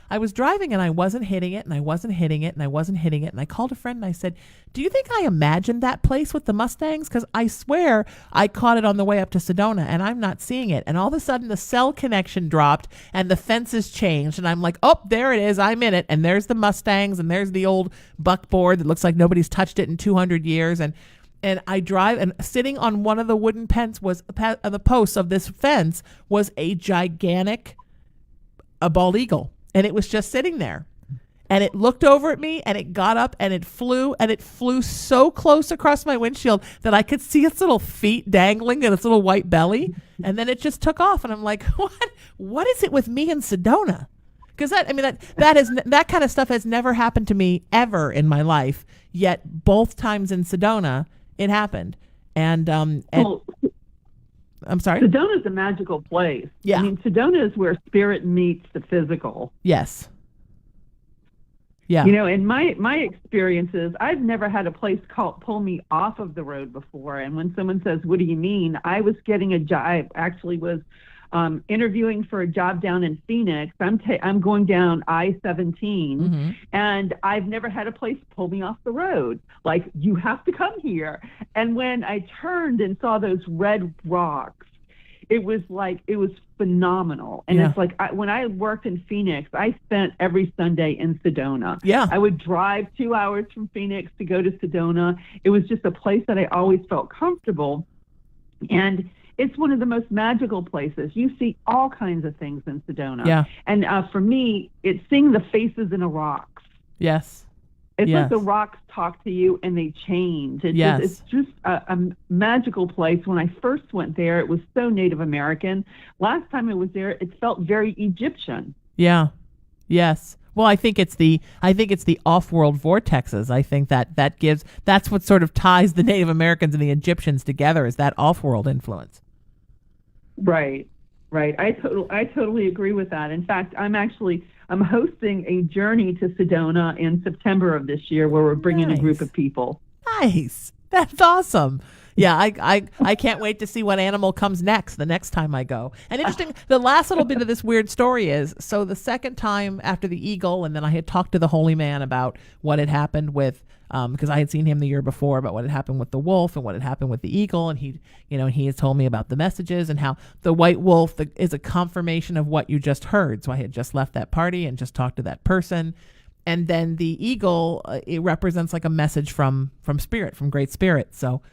I was driving and I wasn't hitting it, and I wasn't hitting it, and I wasn't hitting it. And I called a friend and I said, do you think I imagined that place with the mustangs? Because I swear I caught it on the way up to Sedona and I'm not seeing it. And all of a sudden the cell connection dropped and the fences changed. And I'm like, oh, there it is. I'm in it. And there's the mustangs and there's the old buckboard that looks like nobody's touched it in 200 years. And I drive, and sitting on one of the wooden pens was the posts of this fence was a gigantic bald eagle. And it was just sitting there. And it looked over at me and it got up and it flew so close across my windshield that I could see its little feet dangling and its little white belly. And then it just took off. And I'm like, what is it with me in Sedona? Because that kind of stuff has never happened to me ever in my life. Yet both times in Sedona, it happened. And I'm sorry. Sedona's a magical place. Yeah. I mean, Sedona is where spirit meets the physical. Yes. Yeah. You know, in my experiences, I've never had a place pull me off of the road before. And when someone says, what do you mean? I was getting a job. I actually was interviewing for a job down in Phoenix. I'm going down I-17, and I've never had a place pull me off the road. Like, you have to come here. And when I turned and saw those red rocks, it was phenomenal. And it's like, when I worked in Phoenix, I spent every Sunday in Sedona. Yeah. I would drive 2 hours from Phoenix to go to Sedona. It was just a place that I always felt comfortable. And it's one of the most magical places. You see all kinds of things in Sedona. Yeah. And for me, it's seeing the faces in the rocks. Yes. It's like the rocks talk to you and they change. It's just a magical place. When I first went there, it was so Native American. Last time I was there, it felt very Egyptian. Yeah. Yes. Well, I think it's the off-world vortexes. I think that's what sort of ties the Native Americans and the Egyptians together, is that off-world influence. Right. I totally agree with that. In fact, I'm hosting a journey to Sedona in September of this year, where we're bringing a group of people. Nice. That's awesome. Yeah, I can't wait to see what animal comes next the next time I go. And interesting, the last little bit of this weird story is, so the second time after the eagle, and then I had talked to the holy man about what had happened with, because I had seen him the year before, about what had happened with the wolf and what had happened with the eagle. And he has told me about the messages and how the white wolf is a confirmation of what you just heard. So I had just left that party and just talked to that person. And then the eagle, it represents like a message from spirit, from great spirit. So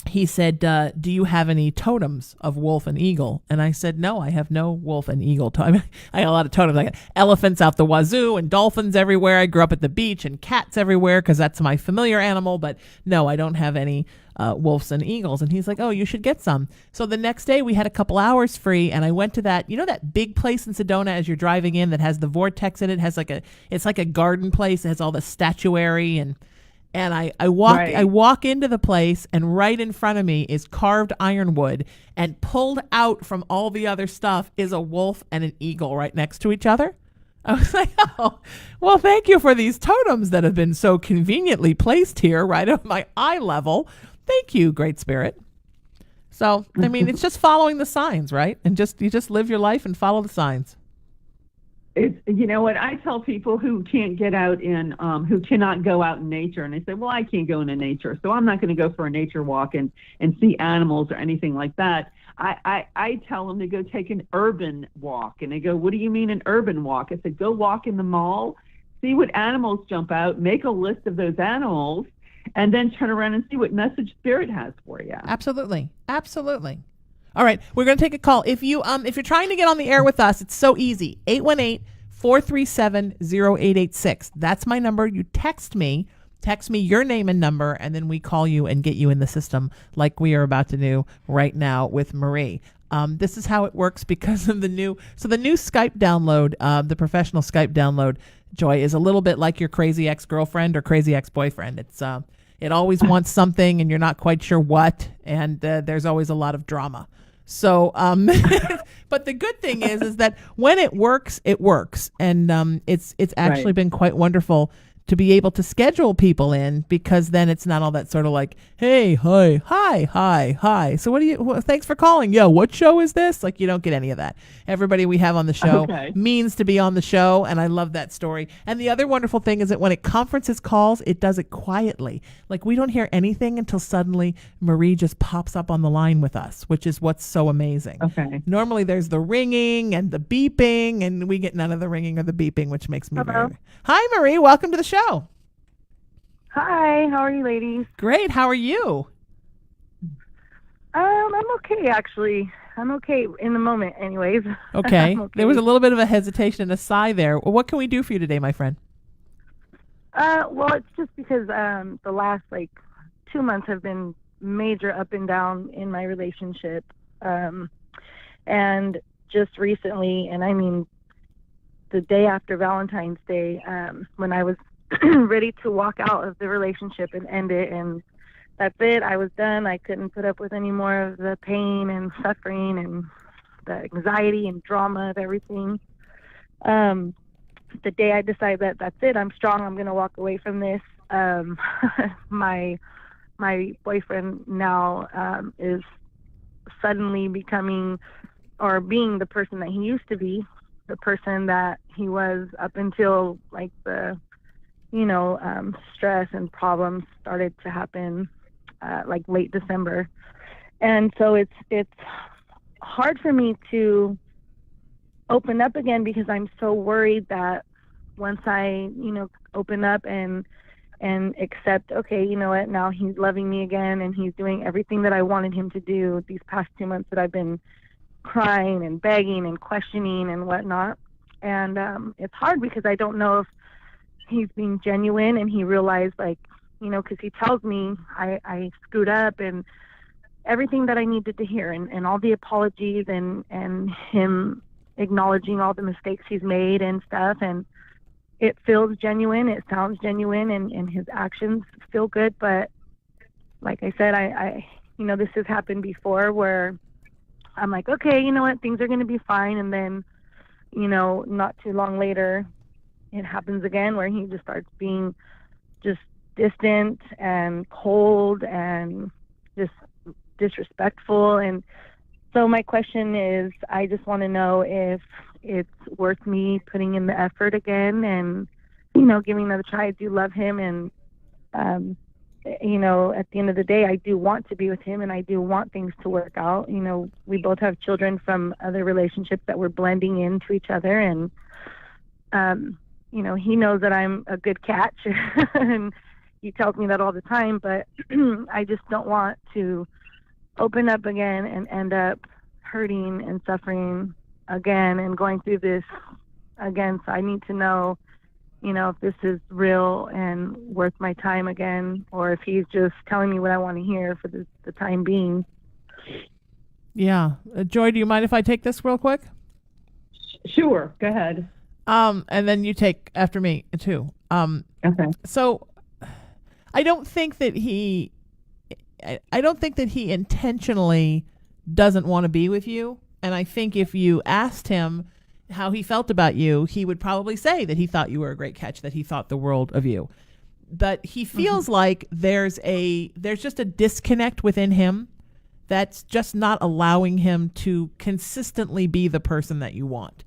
he said, do you have any totems of wolf and eagle? And I said, no, I have no wolf and eagle totem. I got a lot of totems. I got elephants out the wazoo and dolphins everywhere. I grew up at the beach, and cats everywhere because that's my familiar animal. But no, I don't have any wolves and eagles. And he's like, oh, you should get some. So the next day we had a couple hours free, and I went to that, that big place in Sedona as you're driving in that has the vortex in it. It's like a garden place. It has all the statuary, and I walk into the place, and right in front of me is carved ironwood, and pulled out from all the other stuff is a wolf and an eagle right next to each other. I was like, oh, well, thank you for these totems that have been so conveniently placed here right at my eye level. Thank you, Great Spirit. So, I mean, it's just following the signs, right? And you just live your life and follow the signs. It's, what I tell people who can't get out who cannot go out in nature, and they say, well, I can't go into nature, so I'm not going to go for a nature walk and see animals or anything like that. I tell them to go take an urban walk, and they go, what do you mean an urban walk? I said, go walk in the mall, see what animals jump out, make a list of those animals, and then turn around and see what message spirit has for you. Absolutely. All right, we're going to take a call. If you're trying to get on the air with us, it's so easy. 818-437-0886. That's my number. You text me your name and number, and then we call you and get you in the system like we are about to do right now with Marie. This is how it works because of the new Skype download, the professional Skype download, Joy, is a little bit like your crazy ex-girlfriend or crazy ex-boyfriend. It always wants something and you're not quite sure what, and there's always a lot of drama. So, but the good thing is that when it works, and it's actually been quite wonderful to be able to schedule people in, because then it's not all that sort of like, hey, hi. So thanks for calling. Yeah, what show is this? Like, you don't get any of that. Everybody we have on the show means to be on the show, and I love that story. And the other wonderful thing is that when it conferences calls, it does it quietly. Like, we don't hear anything until suddenly Marie just pops up on the line with us, which is what's so amazing. Okay. Normally there's the ringing and the beeping, and we get none of the ringing or the beeping, which makes me very... Hi, Marie. Welcome to the show. Hi, how are you ladies? Great. How are you? I'm okay, actually. I'm okay in the moment, anyways. Okay. Okay. There was a little bit of a hesitation and a sigh there. Well, what can we do for you today, my friend? Well, it's just because the last 2 months have been major up and down in my relationship, and just recently, and I mean the day after Valentine's Day, when I was ready to walk out of the relationship and end it, and that's it. I was done. I couldn't put up with any more of the pain and suffering and the anxiety and drama of everything. The day I decided that that's it, I'm strong, I'm going to walk away from this, my boyfriend now is suddenly becoming, or being, the person that he used to be, the person that he was up until the stress and problems started to happen late December. And so it's hard for me to open up again, because I'm so worried that once I open up and accept, okay, you know what, now he's loving me again and he's doing everything that I wanted him to do these past 2 months that I've been crying and begging and questioning and whatnot. And it's hard because I don't know if he's being genuine and he realized, because he tells me I screwed up and everything that I needed to hear, and all the apologies and him acknowledging all the mistakes he's made and stuff. And it feels genuine. It sounds genuine, and his actions feel good. But like I said, I this has happened before where I'm like, okay, you know what, things are going to be fine. And then, not too long later, it happens again where he just starts being just distant and cold and just disrespectful. And so my question is, I just want to know if it's worth me putting in the effort again and, giving another try. I do love him. And, at the end of the day, I do want to be with him and I do want things to work out. We both have children from other relationships that we're blending into each other. And, he knows that I'm a good catch and he tells me that all the time, but I just don't want to open up again and end up hurting and suffering again and going through this again. So I need to know, if this is real and worth my time again, or if he's just telling me what I want to hear for the time being. Yeah. Joy, do you mind if I take this real quick? Sure. Go ahead. And then you take after me too. Okay. So I don't think that he intentionally doesn't want to be with you. And I think if you asked him how he felt about you, he would probably say that he thought you were a great catch, that he thought the world of you. But he feels like there's just a disconnect within him that's just not allowing him to consistently be the person that you want.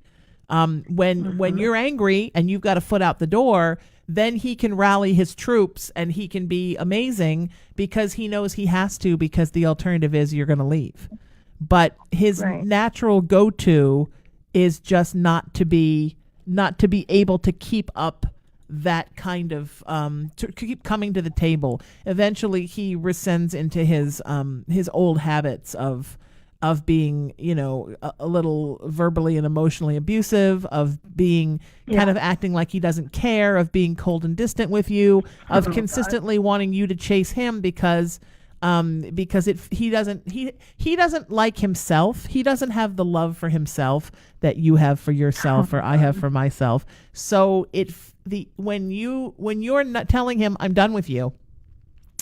When you're angry and you've got a foot out the door, then he can rally his troops and he can be amazing because he knows he has to, because the alternative is you're going to leave. But his natural go-to is just not to be able to keep up that kind of to keep coming to the table. Eventually he rescinds into his old habits of being, a little verbally and emotionally abusive, of being kind of acting like he doesn't care, of being cold and distant with you, of consistently wanting you to chase him because he doesn't like himself. He doesn't have the love for himself that you have for yourself or I have for myself. So when you're not telling him I'm done with you,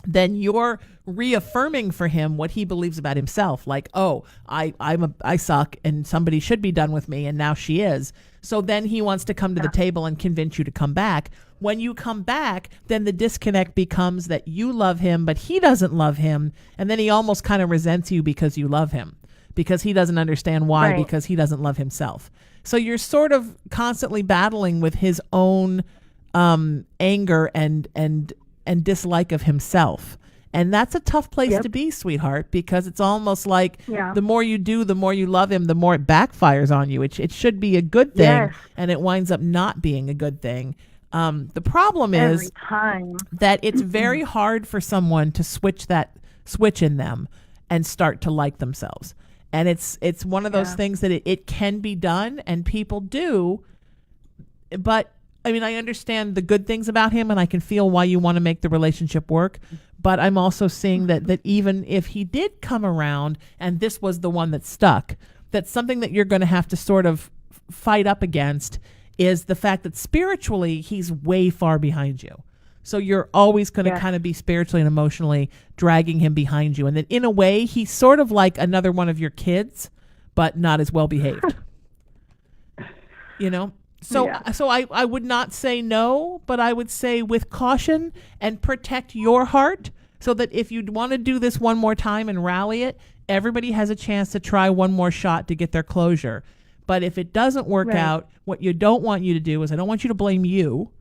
then you're reaffirming for him what he believes about himself. Like, oh, I suck and somebody should be done with me, and now she is. So then he wants to come to the table and convince you to come back. When you come back, then the disconnect becomes that you love him, but he doesn't love him. And then he almost kind of resents you because you love him, because he doesn't understand why, Right. because he doesn't love himself. So you're sort of constantly battling with his own anger and dislike of himself. And that's a tough place to be, sweetheart, because it's almost like the more you do, the more you love him, the more it backfires on you. It should be a good thing, Yes. and it winds up not being a good thing. The problem Every is time. that it's very hard for someone to switch in them and start to like themselves. And it's one of those things that it can be done, and people do. But I mean, I understand the good things about him, and I can feel why you want to make the relationship work. But I'm also seeing that even if he did come around and this was the one that stuck, that's something that you're going to have to sort of fight up against, is the fact that spiritually he's way far behind you. So you're always going to kind of be spiritually and emotionally dragging him behind you. And then in a way, he's sort of like another one of your kids, but not as well behaved. You know? So I would not say no, but I would say with caution and protect your heart, so that if you want to do this one more time and rally it, everybody has a chance to try one more shot to get their closure. But if it doesn't work out, what you don't want you to do is, I don't want you to blame you,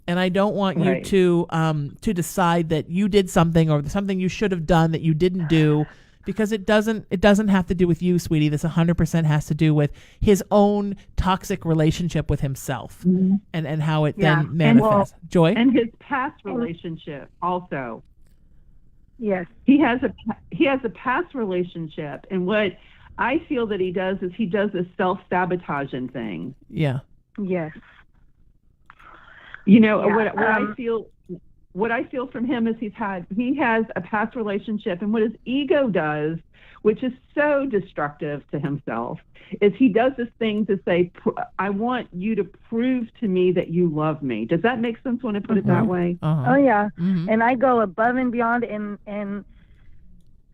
and I don't want you to decide that you did something or something you should have done that you didn't do. Because it doesn't have to do with you, sweetie. This 100% has to do with his own toxic relationship with himself, and how it then manifests. Joy? And his past relationship also. Yes. He has a past relationship, and what I feel that he does is he does this self-sabotaging thing. Yeah. Yes. You know, what I feel from him is he has a past relationship, and what his ego does, which is so destructive to himself, is he does this thing to say, I want you to prove to me that you love me. Does that make sense when I put it that way? Oh yeah. And I go above and beyond, and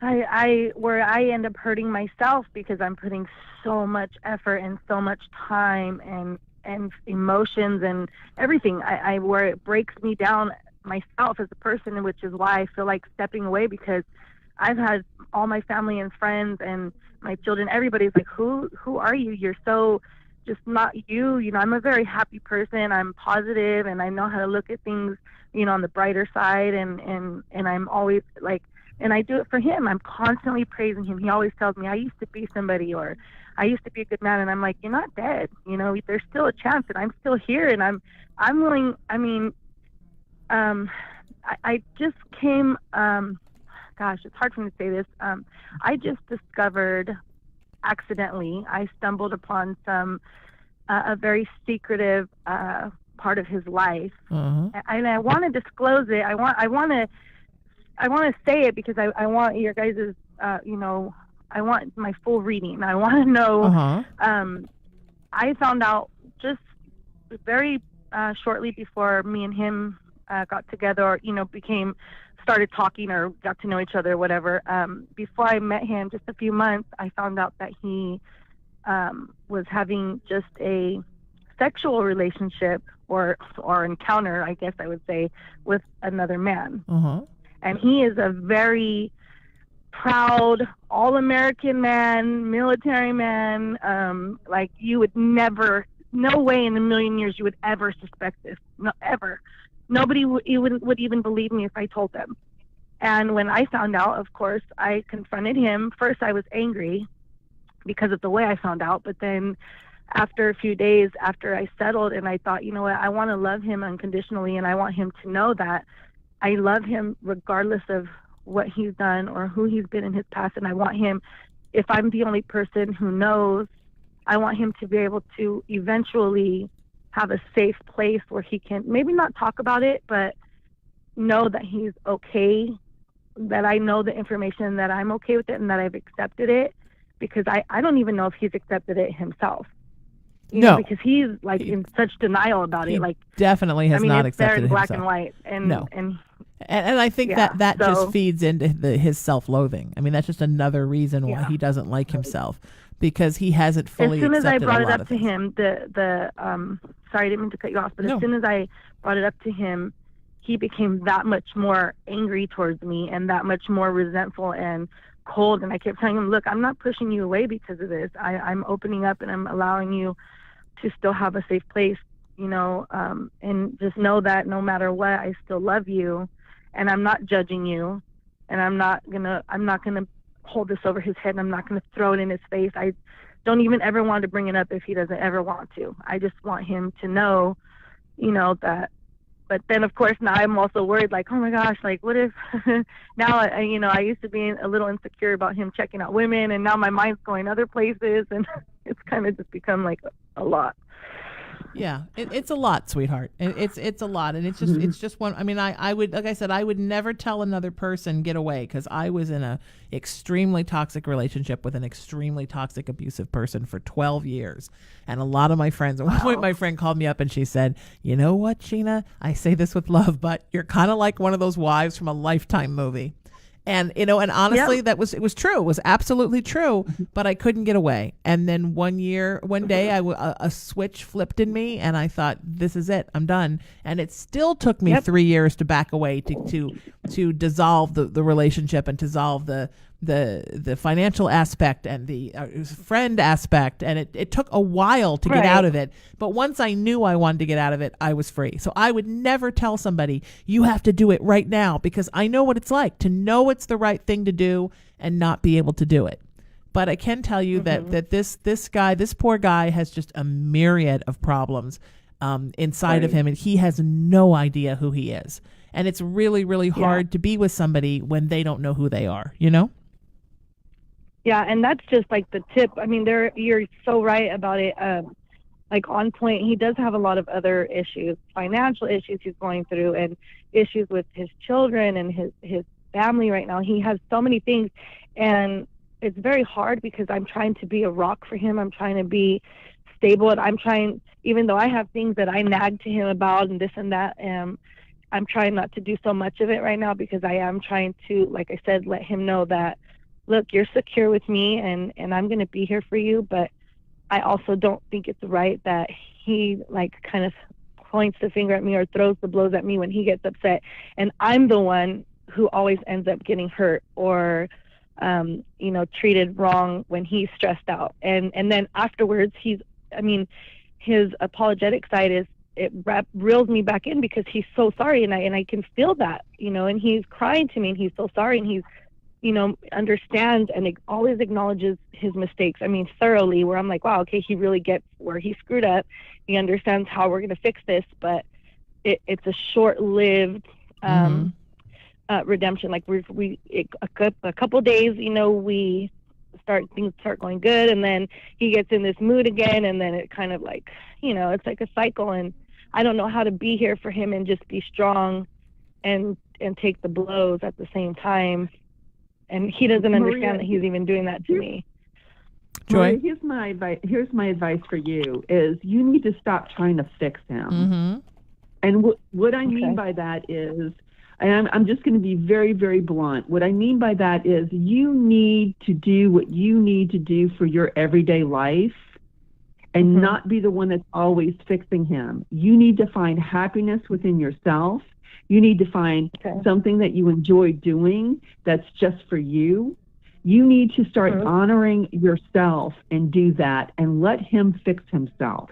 where I end up hurting myself because I'm putting so much effort and so much time and emotions and everything. I where it breaks me down myself as a person, which is why I feel like stepping away, because I've had all my family and friends and my children, everybody's like, who are you? You're so just not you. You know, I'm a very happy person. I'm positive, and I know how to look at things, you know, on the brighter side, and I'm always like, and I do it for him. I'm constantly praising him. He always tells me I used to be somebody, or I used to be a good man, and I'm like, you're not dead. You know, there's still a chance, and I'm still here, and I'm willing. I mean, I just came, gosh, it's hard for me to say this. I just discovered accidentally, I stumbled upon a very secretive part of his life. And I want to disclose it. I want to say it because I want your guys' you know, I want my full reading. I want to know, I found out just very shortly before me and him got together, or, you know, started talking or got to know each other, whatever. Before I met him, just a few months, I found out that he was having just a sexual relationship or encounter, I guess I would say, with another man. And he is a very proud, all-American man, military man. Like, you would never, no way in a million years you would ever suspect this. No, ever. Nobody would even believe me if I told them. And when I found out, of course, I confronted him. First, I was angry because of the way I found out. But then after a few days, after I settled and I thought, you know what, I want to love him unconditionally, and I want him to know that I love him regardless of what he's done or who he's been in his past. And I want him, if I'm the only person who knows, I want him to be able to eventually have a safe place where he can maybe not talk about it, but know that he's okay, that I know the information, that I'm okay with it, and that I've accepted it, because I don't even know if he's accepted it himself. You know, because he's like in such denial about it. Like, definitely has not accepted it it's there in black himself. and white. And, no. And I think Yeah, that so- just feeds into his self-loathing. I mean, that's just another reason why Yeah. he doesn't like himself, because he hasn't fully As soon as I accepted brought a it lot up of to things. him, sorry, I didn't mean to cut you off, but No. as soon as I brought it up to him, he became that much more angry towards me and that much more resentful and cold. And I kept telling him, look, I'm not pushing you away because of this. I'm opening up and I'm allowing you to still have a safe place, and just know that no matter what, I still love you, and I'm not judging you, and I'm not gonna hold this over his head, and I'm not gonna throw it in his face. I don't even ever want to bring it up if he doesn't ever want to. I just want him to know, that. But then, of course, now I'm also worried, like, oh my gosh, like, what if now, I used to be a little insecure about him checking out women, and now my mind's going other places, and it's kind of just become like a lot. Yeah, it's a lot, sweetheart. It's a lot, and it's just one. I mean, I would, like I said, I would never tell another person get away, because I was in a extremely toxic relationship with an extremely toxic, abusive person for 12 years, and a lot of my friends. At one point, my friend called me up and she said, "You know what, Sheena? I say this with love, but you're kind of like one of those wives from a Lifetime movie." And, and honestly, it was true. It was absolutely true, but I couldn't get away. And then one day, a switch flipped in me, and I thought, this is it. I'm done. And it still took me 3 years to back away, to dissolve the relationship and to dissolve the financial aspect and the friend aspect. And it took a while to get out of it. But once I knew I wanted to get out of it, I was free. So I would never tell somebody, you have to do it right now, because I know what it's like to know it's the right thing to do and not be able to do it. But I can tell you that this poor guy has just a myriad of problems inside of him, and he has no idea who he is. And it's really, really hard to be with somebody when they don't know who they are, Yeah, and that's just like the tip. I mean, you're so right about it. Like on point, he does have a lot of other issues, financial issues he's going through, and issues with his children and his family right now. He has so many things, and it's very hard because I'm trying to be a rock for him. I'm trying to be stable, and I'm trying, even though I have things that I nag to him about and this and that, I'm trying not to do so much of it right now, because I am trying to, like I said, let him know that, look, you're secure with me, and I'm going to be here for you. But I also don't think it's right that he like kind of points the finger at me or throws the blows at me when he gets upset. And I'm the one who always ends up getting hurt or, treated wrong when he's stressed out. And then afterwards, his apologetic side reels me back in, because he's so sorry. And I can feel that, and he's crying to me, and he's so sorry, and he's, understands and always acknowledges his mistakes. I mean, thoroughly, where I'm like, wow, okay, he really gets where he screwed up. He understands how we're going to fix this, but it's a short-lived redemption. Like a couple days, things start going good, and then he gets in this mood again, and then it kind of like, it's like a cycle, and I don't know how to be here for him and just be strong and take the blows at the same time. And he doesn't understand that he's even doing that to me. Joy? Maria, here's my advice for you, is you need to stop trying to fix him. Mm-hmm. And what I mean by that is, and I'm just going to be very, very blunt. What I mean by that is, you need to do what you need to do for your everyday life, and not be the one that's always fixing him. You need to find happiness within yourself. You need to find something that you enjoy doing that's just for you. You need to start honoring yourself and do that, and let him fix himself.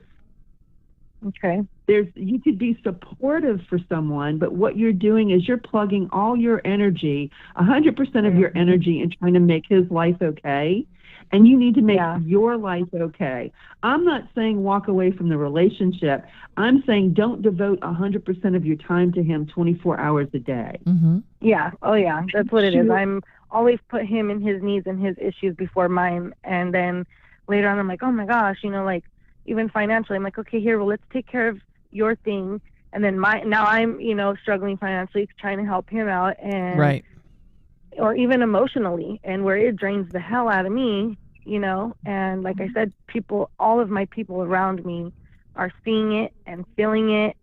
Okay. You could be supportive for someone, but what you're doing is you're plugging all your energy, 100% of your energy, in trying to make his life okay. And you need to make your life okay. I'm not saying walk away from the relationship. I'm saying don't devote 100% of your time to him 24 hours a day. Mm-hmm. Yeah. Oh, yeah. That's what it is. I'm always put him and his needs and his issues before mine. And then later on, I'm like, oh my gosh, like even financially, I'm like, okay, well, let's take care of your thing. And then now I'm, struggling financially, trying to help him out. And right. Or even emotionally, and where it drains the hell out of me, and like I said, all of my people around me are seeing it and feeling it,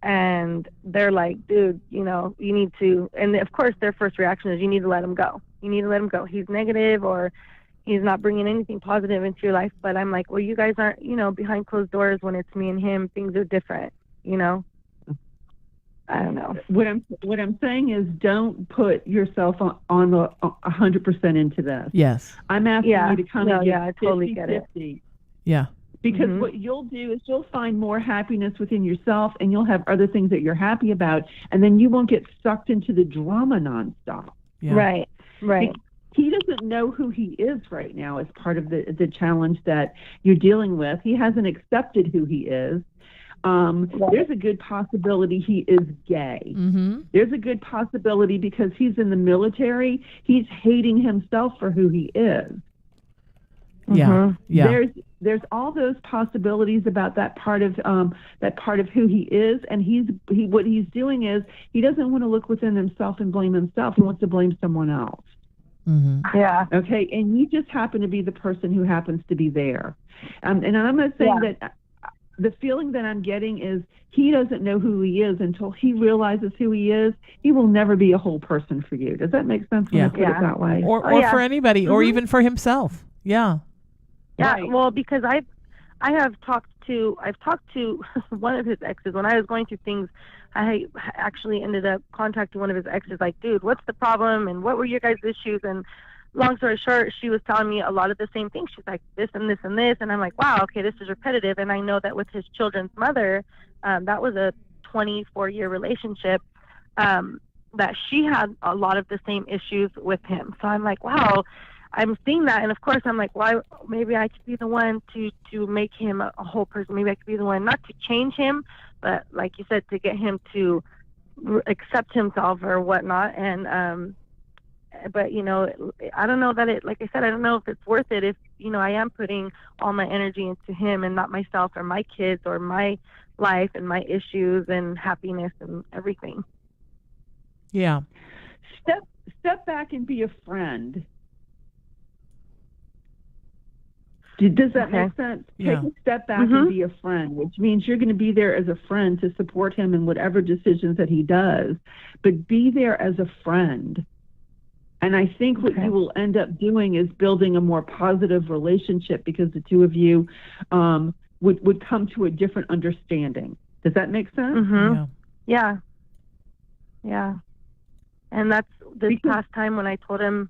and they're like, dude, you know, you need to, and of course their first reaction is you need to let him go. You need to let him go. He's negative, or he's not bringing anything positive into your life. But I'm like, well, you guys aren't, you know, behind closed doors. When it's me and him, things are different, you know. I don't know. What I'm saying is, don't put yourself on the 100% into this. Yes. I'm asking you to kind of I totally get it. Yeah. Because what you'll do is you'll find more happiness within yourself, and you'll have other things that you're happy about, and then you won't get sucked into the drama nonstop. Yeah. Right. He doesn't know who he is right now as part of the challenge that you're dealing with. He hasn't accepted who he is. There's a good possibility he is gay. Mm-hmm. There's a good possibility because he's in the military, he's hating himself for who he is. Yeah. Yeah. There's all those possibilities about that part of who he is, and what he's doing is he doesn't want to look within himself and blame himself. He wants to blame someone else. Mm-hmm. Yeah. Okay, and you just happen to be the person who happens to be there. And I'm not saying that. The feeling that I'm getting is he doesn't know who he is until he realizes who he is. He will never be a whole person for you. Does that make sense when I put it that way? Or for anybody, or even for himself. Yeah. Yeah. Right. Well, because I've talked to one of his exes when I was going through things. I actually ended up contacting one of his exes, like, dude, what's the problem, and what were your guys' issues? And long story short, she was telling me a lot of the same things. She's like, this and this and this. And I'm like, wow, okay, this is repetitive. And I know that with his children's mother, that was a 24-year relationship, that she had a lot of the same issues with him. So I'm like, wow, I'm seeing that. And of course, I'm like, why? Maybe I could be the one to make him a whole person. Maybe I could be the one, not to change him, but like you said, to get him to accept himself or whatnot. And, but, you know, I don't know that like I said, I don't know if it's worth it if, you know, I am putting all my energy into him and not myself or my kids or my life and my issues and happiness and everything. Yeah. Step back and be a friend. Does that make sense? Yeah. Take a step back and be a friend, which means you're going to be there as a friend to support him in whatever decisions that he does, but be there as a friend. And I think what you will end up doing is building a more positive relationship because the two of you would come to a different understanding. Does that make sense? Mm-hmm. Yeah. And that's this past time when I told him,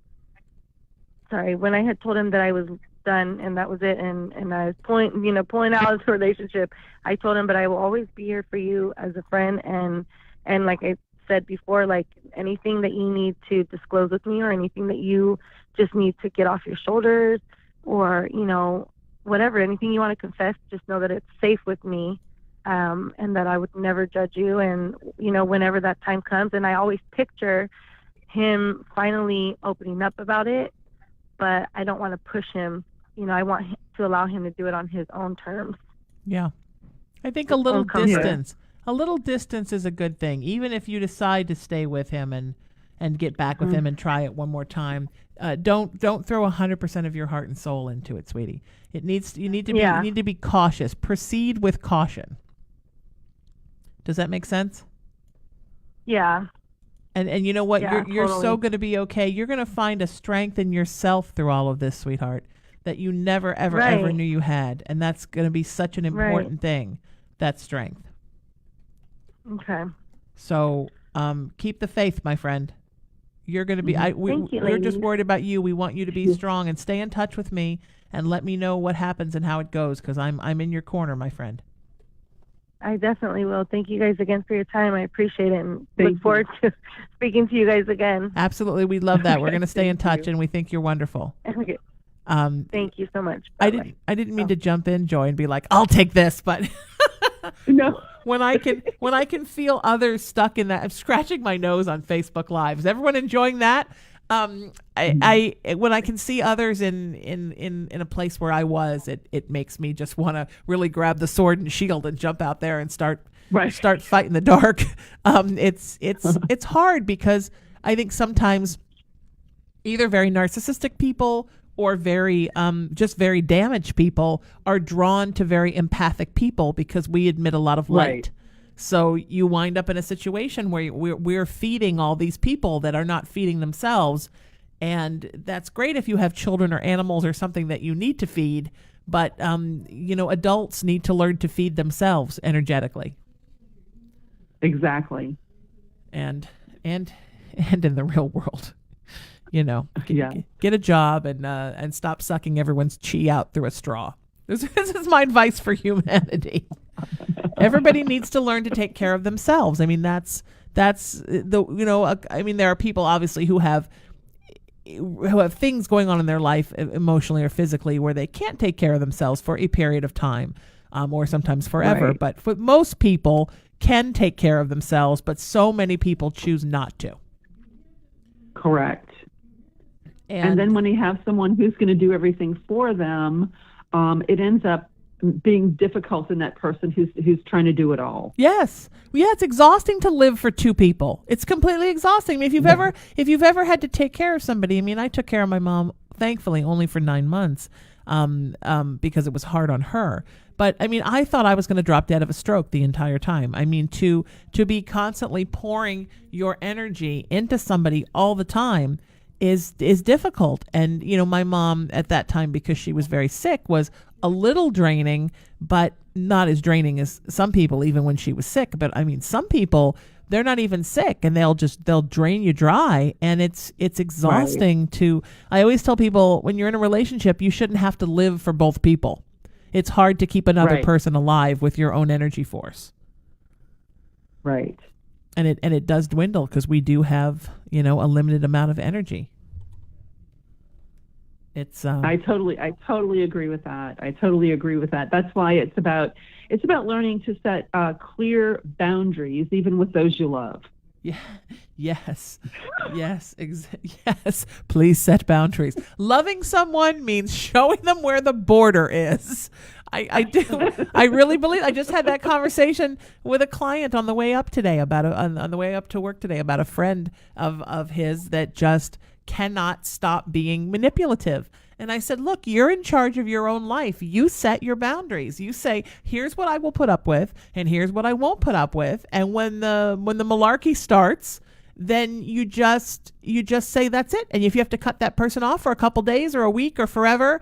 when I had told him that I was done and that was it, and I was pulling out of the relationship, I told him, but I will always be here for you as a friend, and like I said before, like anything that you need to disclose with me or anything that you just need to get off your shoulders or, you know, whatever, anything you want to confess, just know that it's safe with me, and that I would never judge you. And, you know, whenever that time comes, and I always picture him finally opening up about it, but I don't want to push him. You know, I want to allow him to do it on his own terms. Yeah. I think a little distance. A little distance is a good thing, even if you decide to stay with him and get back with him and try it one more time. Don't throw 100% of your heart and soul into it, sweetie. You need to be cautious. Proceed with caution. Does that make sense? Yeah. And you know what? Yeah, you're totally. so going to be okay. You're going to find a strength in yourself through all of this, sweetheart, that you never ever knew you had, and that's going to be such an important thing. That strength. Okay. So keep the faith, my friend. You're going to be. We're just worried about you. We want you to be strong and stay in touch with me and let me know what happens and how it goes, because I'm in your corner, my friend. I definitely will. Thank you guys again for your time. I appreciate it and look forward to speaking to you guys again. Absolutely, we love that. We're going to stay in touch, and we think you're wonderful. Okay. Thank you so much. Bye-bye. I didn't mean to jump in, Joy, and be like, I'll take this, but no. When I can feel others stuck in that, I'm scratching my nose on Facebook Live. Is everyone enjoying that? I when I can see others in a place where I was, it makes me just want to really grab the sword and shield and jump out there and start fighting the dark. It's hard because I think sometimes either very narcissistic people or very damaged people are drawn to very empathic people because we emit a lot of light. Right. So you wind up in a situation where we're feeding all these people that are not feeding themselves. And that's great if you have children or animals or something that you need to feed. But, adults need to learn to feed themselves energetically. Exactly. And in the real world, Yeah. get a job and stop sucking everyone's chi out through a straw. This is my advice for humanity. Everybody needs to learn to take care of themselves. I mean, there are people obviously who have things going on in their life emotionally or physically where they can't take care of themselves for a period of time, or sometimes forever. Right. But for most people can take care of themselves, but so many people choose not to. Correct. And then when you have someone who's going to do everything for them, it ends up being difficult in that person who's trying to do it all. Yes. Yeah, it's exhausting to live for two people. It's completely exhausting. I mean, if you've ever had to take care of somebody, I mean, I took care of my mom, thankfully, only for 9 months, because it was hard on her. But I mean, I thought I was going to drop dead of a stroke the entire time. I mean, to be constantly pouring your energy into somebody all the time is difficult. And, my mom at that time, because she was very sick, was a little draining, but not as draining as some people, even when she was sick. But I mean, some people, they're not even sick and they'll drain you dry. And it's exhausting. Right. I always tell people, when you're in a relationship, you shouldn't have to live for both people. It's hard to keep another Right. person alive with your own energy force. Right. And it does dwindle because we do have, a limited amount of energy. It's I totally agree with that. That's why it's about learning to set clear boundaries, even with those you love. Yeah. Yes. Yes. Yes. Please set boundaries. Loving someone means showing them where the border is. I do. I really believe. I just had that conversation with a client on the way up today on the way up to work today about a friend of his that just cannot stop being manipulative. And I said, look, you're in charge of your own life. You set your boundaries. You say, here's what I will put up with and here's what I won't put up with. And when the malarkey starts, then you just say that's it. And if you have to cut that person off for a couple days or a week or forever,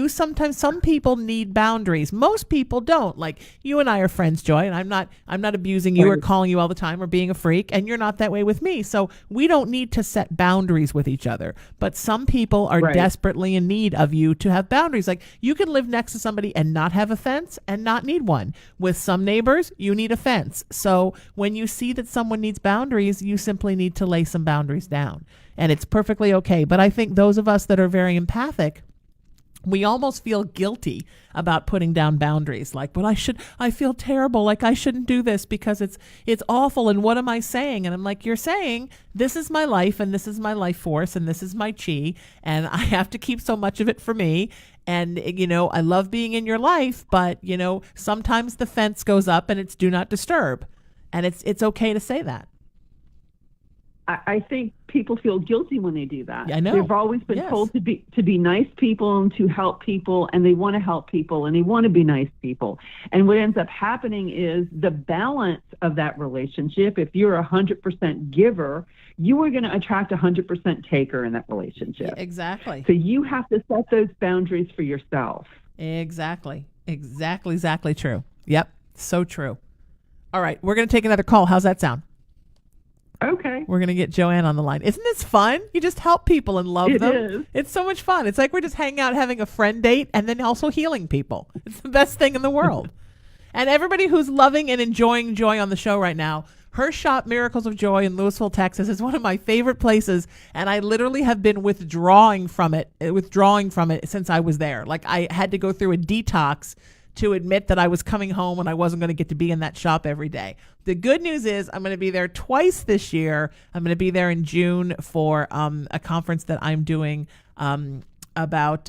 some people need boundaries. Most people don't. Like you and I are friends, Joy, and I'm not abusing you or calling you all the time or being a freak, and you're not that way with me. So we don't need to set boundaries with each other. But some people are desperately in need of you to have boundaries. Like you can live next to somebody and not have a fence and not need one. With some neighbors, you need a fence. So when you see that someone needs boundaries, you simply need to lay some boundaries down. And it's perfectly okay. But I think those of us that are very empathic, we almost feel guilty about putting down boundaries. Like, but I feel terrible. Like I shouldn't do this because it's awful. And what am I saying? And I'm like, you're saying this is my life and this is my life force and this is my chi. And I have to keep so much of it for me. And, I love being in your life, but, sometimes the fence goes up and it's do not disturb. And it's okay to say that. I think people feel guilty when they do that. I know. They've always been told to be nice people and to help people, and they want to help people and they want to be nice people. And what ends up happening is the balance of that relationship. If you're 100% giver, you are going to attract 100% taker in that relationship. Exactly. So you have to set those boundaries for yourself. Exactly true. Yep. So true. All right. We're going to take another call. How's that sound? Okay. We're going to get Joanne on the line. Isn't this fun? You just help people and love them. It is. It's so much fun. It's like we're just hanging out, having a friend date, and then also healing people. It's the best thing in the world. And everybody who's loving and enjoying Joy on the show right now, her shop, Miracles of Joy in Louisville, Texas, is one of my favorite places. And I literally have been withdrawing from it since I was there. Like I had to go through a detox to admit that I was coming home and I wasn't going to get to be in that shop every day. The good news is I'm going to be there twice this year. I'm going to be there in June for a conference that I'm doing about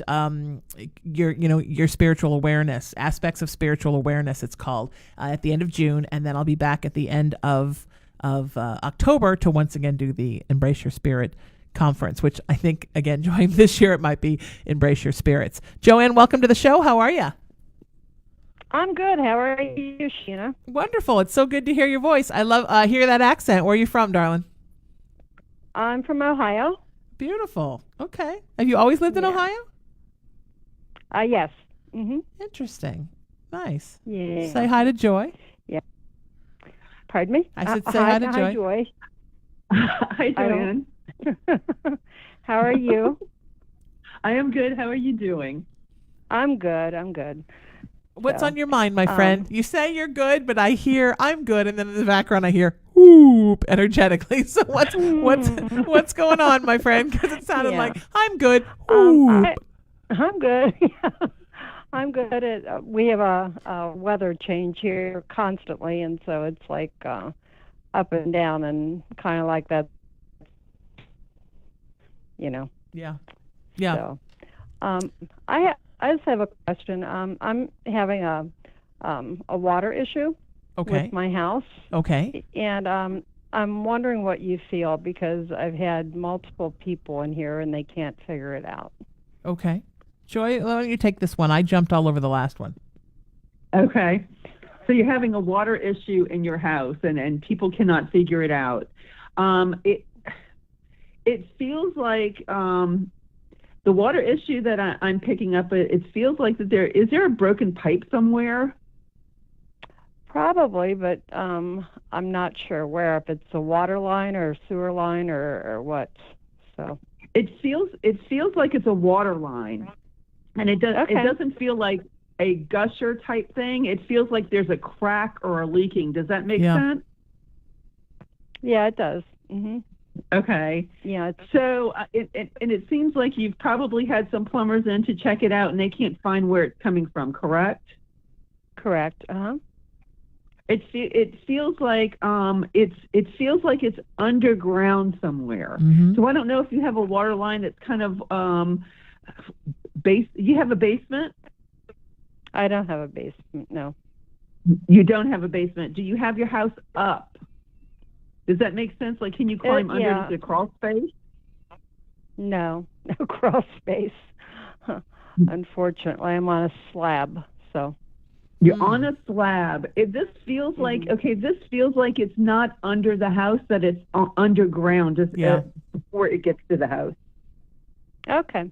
your spiritual awareness, aspects of spiritual awareness, it's called, at the end of June. And then I'll be back at the end of October to once again do the Embrace Your Spirit conference, which I think, again, Joanne, this year it might be Embrace Your Spirits. Joanne, welcome to the show. How are you? I'm good. How are you, Sheena? Wonderful. It's so good to hear your voice. I love hear that accent. Where are you from, darling? I'm from Ohio. Beautiful. Okay. Have you always lived in Ohio? Yes. Mm-hmm. Interesting. Nice. Yeah. Say hi to Joy. Yeah. Pardon me? I said say hi to Joy. Hi, Joy. Hi, Joanne. How are you? I am good. How are you doing? I'm good. I'm good. What's on your mind, my friend? You say you're good, but I hear I'm good, and then in the background I hear whoop energetically. So what's going on, my friend? Because it sounded like I'm good. Whoop. I'm good. I'm good. We have a weather change here constantly, and so it's like up and down, and kind of like that. Yeah. So, I just have a question. I'm having a water issue with my house. Okay. And I'm wondering what you feel, because I've had multiple people in here and they can't figure it out. Okay. Joy, why don't you take this one? I jumped all over the last one. Okay. So you're having a water issue in your house, and people cannot figure it out. It feels like the water issue that I'm picking up, it feels like that is there a broken pipe somewhere? Probably, but I'm not sure where, if it's a water line or a sewer line or what. So it feels like it's a water line, and it doesn't feel like a gusher type thing. It feels like there's a crack or a leaking. Does that make sense? Yeah, it does. Mm-hmm. Okay. Yeah. So it seems like you've probably had some plumbers in to check it out, and they can't find where it's coming from. Correct? Correct. It feels like it's underground somewhere. Mm-hmm. So I don't know if you have a water line that's kind of You have a basement? I don't have a basement. No. You don't have a basement. Do you have your house up? Does that make sense? Like, can you climb under the crawl space? No crawl space. Unfortunately, I'm on a slab. So you're on a slab. This feels like This feels like it's not under the house; that it's underground, just before it gets to the house. Okay.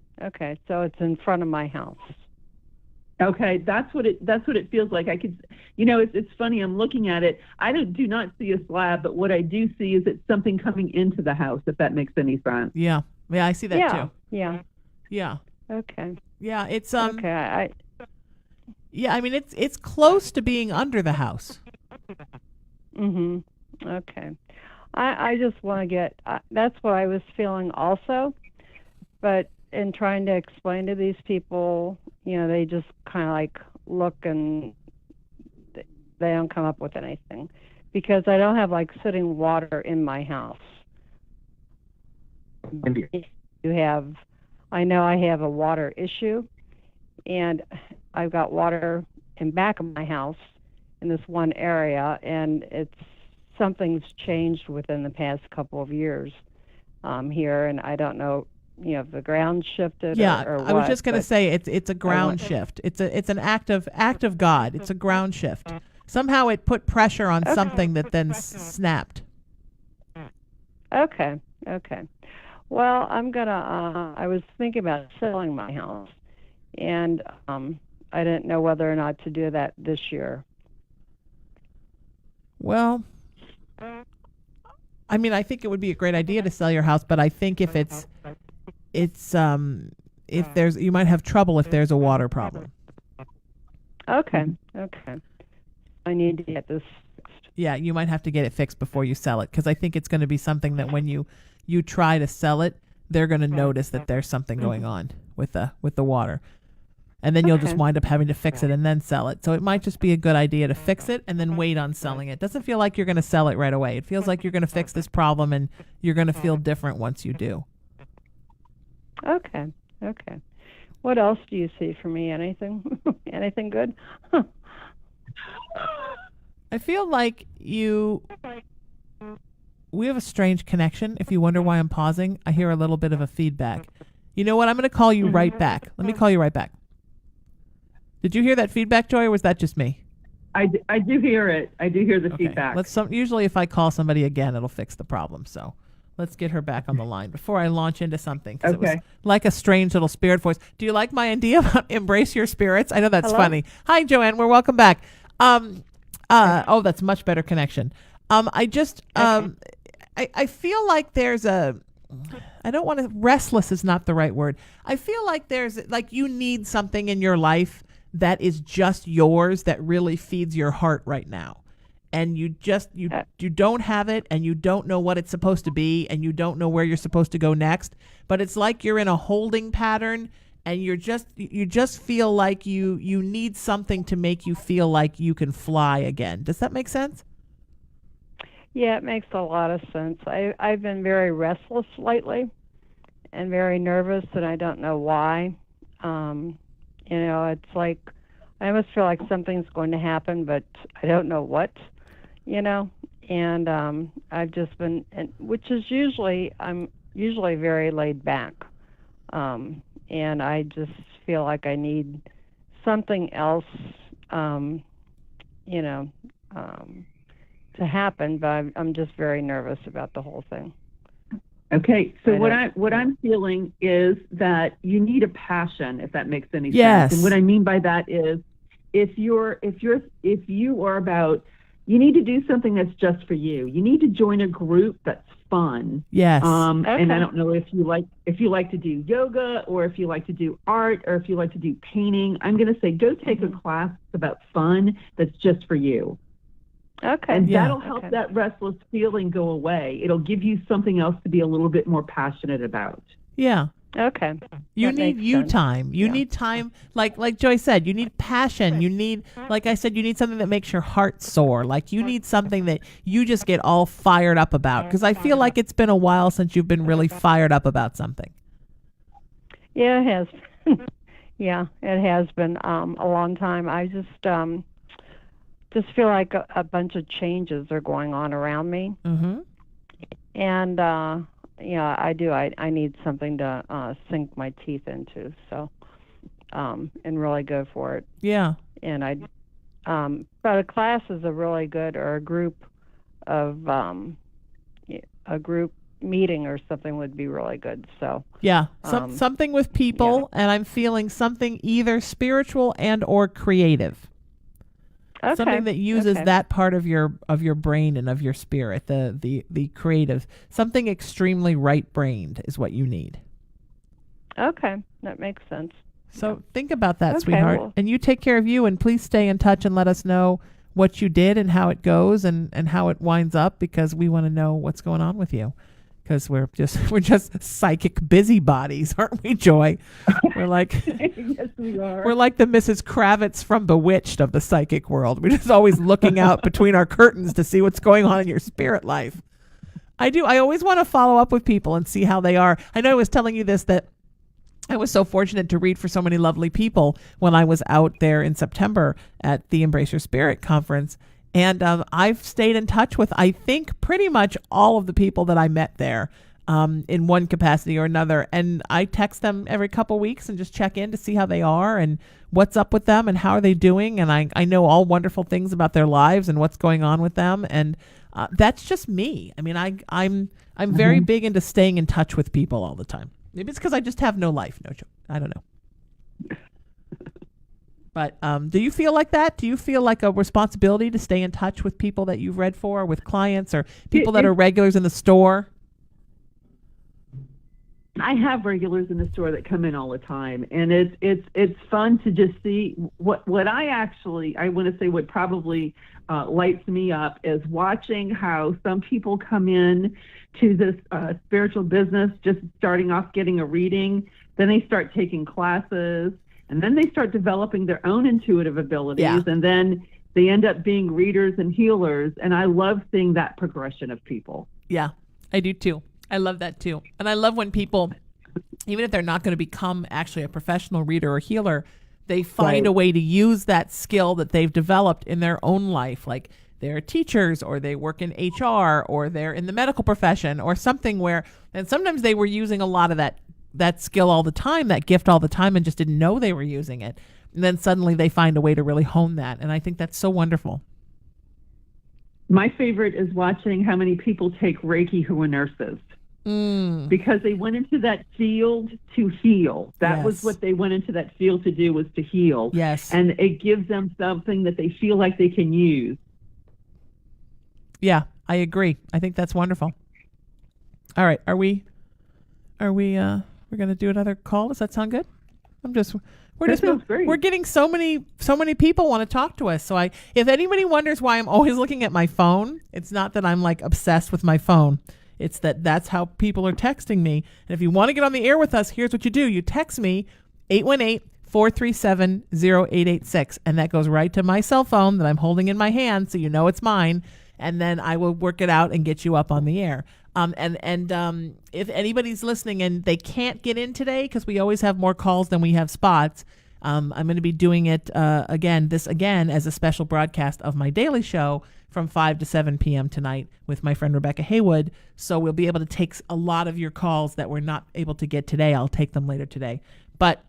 So it's in front of my house. Okay, that's what it feels like. I could, it's funny. I'm looking at it. I do not see a slab, but what I do see is it's something coming into the house. If that makes any sense. Yeah, I see that too. Yeah. Okay. Yeah, it's Okay. Yeah, I mean it's close to being under the house. Mhm. Okay. I just want to get. That's what I was feeling also, but in trying to explain to these people, they just kind of like look and they don't come up with anything, because I don't have like sitting water in my house. I know I have a water issue, and I've got water in back of my house in this one area, and something's changed within the past couple of years here, and I don't know. If the ground shifted or what. I was just going to say it's a ground shift. It's an act of God. It's a ground shift. Somehow it put pressure on something that then snapped. Okay. Well, I'm gonna. I was thinking about selling my house, and I didn't know whether or not to do that this year. Well, I mean, I think it would be a great idea to sell your house, but I think if you might have trouble if there's a water problem. Okay. I need to get this fixed. Yeah, you might have to get it fixed before you sell it, because I think it's going to be something that when you try to sell it, they're going to notice that there's something going on with the water. And then you'll just wind up having to fix it and then sell it. So it might just be a good idea to fix it and then wait on selling it. Doesn't feel like you're going to sell it right away. It feels like you're going to fix this problem and you're going to feel different once you do. Okay. What else do you see for me? Anything? Anything good? I feel like we have a strange connection. If you wonder why I'm pausing, I hear a little bit of a feedback. You know what? I'm going to call you right back. Let me call you right back. Did you hear that feedback, Joy, or was that just me? I do hear it. I do hear the Okay. feedback. Usually if I call somebody again, it'll fix the problem. So let's get her back on the line before I launch into something. 'Cause it was Okay. like a strange little spirit voice. Do you like my idea about embrace your spirits? I know that's Hello? funny. Hi, Joanne. We're welcome back. Oh, that's much better connection. I just, I feel like there's I don't want to, restless is not the right word. I feel like you need something in your life that is just yours, that really feeds your heart right now. And you don't have it, and you don't know what it's supposed to be, and you don't know where you're supposed to go next. But it's like you're in a holding pattern, and you just feel like you need something to make you feel like you can fly again. Does that make sense? Yeah, it makes a lot of sense. I've been very restless lately and very nervous, and I don't know why. It's like I almost feel like something's going to happen, but I don't know what, and I've just been, which is I'm usually very laid back, and I just feel like I need something else, to happen, but I'm just very nervous about the whole thing. Okay, so what I'm feeling is that you need a passion, if that makes any Yes. sense. And what I mean by that is, if you are about, you need to do something that's just for you. You need to join a group that's fun. Yes. And Okay. I don't know if you like to do yoga, or if you like to do art, or if you like to do painting. I'm going to say go take a class about fun that's just for you. Okay. And Yeah. that'll help that restless feeling go away. It'll give you something else to be a little bit more passionate about. Yeah. Okay. You That need makes you sense. time. You Yeah. need time, like Joy said, you need passion. You need, like I said, you need something that makes your heart soar. Like you need something that you just get all fired up about. Because I feel like it's been a while since you've been really fired up about something. Yeah, it has. Yeah, it has been a long time. I just feel like a bunch of changes are going on around me, Mm-hmm. and I do. I need something to sink my teeth into, so and really go for it. Yeah. And but a class is a really good, or a group of a group meeting or something would be really good. So Yeah. Something with people, and I'm feeling something either spiritual and or creative. okay. Something that uses Okay. that part of your brain and of your spirit, the creative. Something extremely right-brained is what you need. Okay, that makes sense. So think about that, Okay, sweetheart. well- And you take care of you, and please stay in touch and let us know what you did and how it goes and how it winds up, because we want to know what's going on with you. Because we're just psychic busybodies, aren't we, Joy? We're like Yes, we are. we're like the Mrs. Kravitz from Bewitched of the psychic world. We're just always looking out between our curtains to see what's going on in your spirit life. I do. I always want to follow up with people and see how they are. I know I was telling you this, that I was so fortunate to read for so many lovely people when I was out there in September at the Embrace Your Spirit conference. And I've stayed in touch with, I think, pretty much all of the people that I met there in one capacity or another. And I text them every couple weeks and just check in to see how they are and what's up with them and how are they doing. And I know all wonderful things about their lives and what's going on with them. And that's just me. I mean, I'm very big into staying in touch with people all the time. Maybe it's because I just have no life. I don't know. But do you feel like that? Do you feel like a responsibility to stay in touch with people that you've read for, with clients or people that are regulars in the store? I have regulars in the store that come in all the time, and it's fun to just see what I want to say what probably lights me up is watching how some people come in to this spiritual business just starting off getting a reading, then they start taking classes, and then they start developing their own intuitive abilities, Yeah. and then they end up being readers and healers, and I love seeing that progression of people. Yeah, I do too. I love that too. And I love when people, even if they're not going to become actually a professional reader or healer, they find Right. a way to use that skill that they've developed in their own life. Like they're teachers or they work in HR or they're in the medical profession or something where, and sometimes they were using a lot of that skill all the time, that gift all the time, and just didn't know they were using it. And then suddenly they find a way to really hone that. And I think that's so wonderful. My favorite is watching how many people take Reiki who are nurses. Because they went into that field to heal. That was what they went into that field to do, was to heal. Yes. And it gives them something that they feel like they can use. Yeah, I agree. I think that's wonderful. All right. We're going to do another call. Does that sound good? We're getting so many people want to talk to us. So if anybody wonders why I'm always looking at my phone, it's not that I'm like obsessed with my phone. It's that's how people are texting me. And if you want to get on the air with us, here's what you do. You text me 818-437-0886. And that goes right to my cell phone that I'm holding in my hand, so you know it's mine. And then I will work it out and get you up on the air. If anybody's listening and they can't get in today, because we always have more calls than we have spots, I'm going to be doing it again as a special broadcast of my daily show from 5 to 7 p.m. tonight with my friend Rebecca Haywood. So we'll be able to take a lot of your calls that we're not able to get today. I'll take them later today. But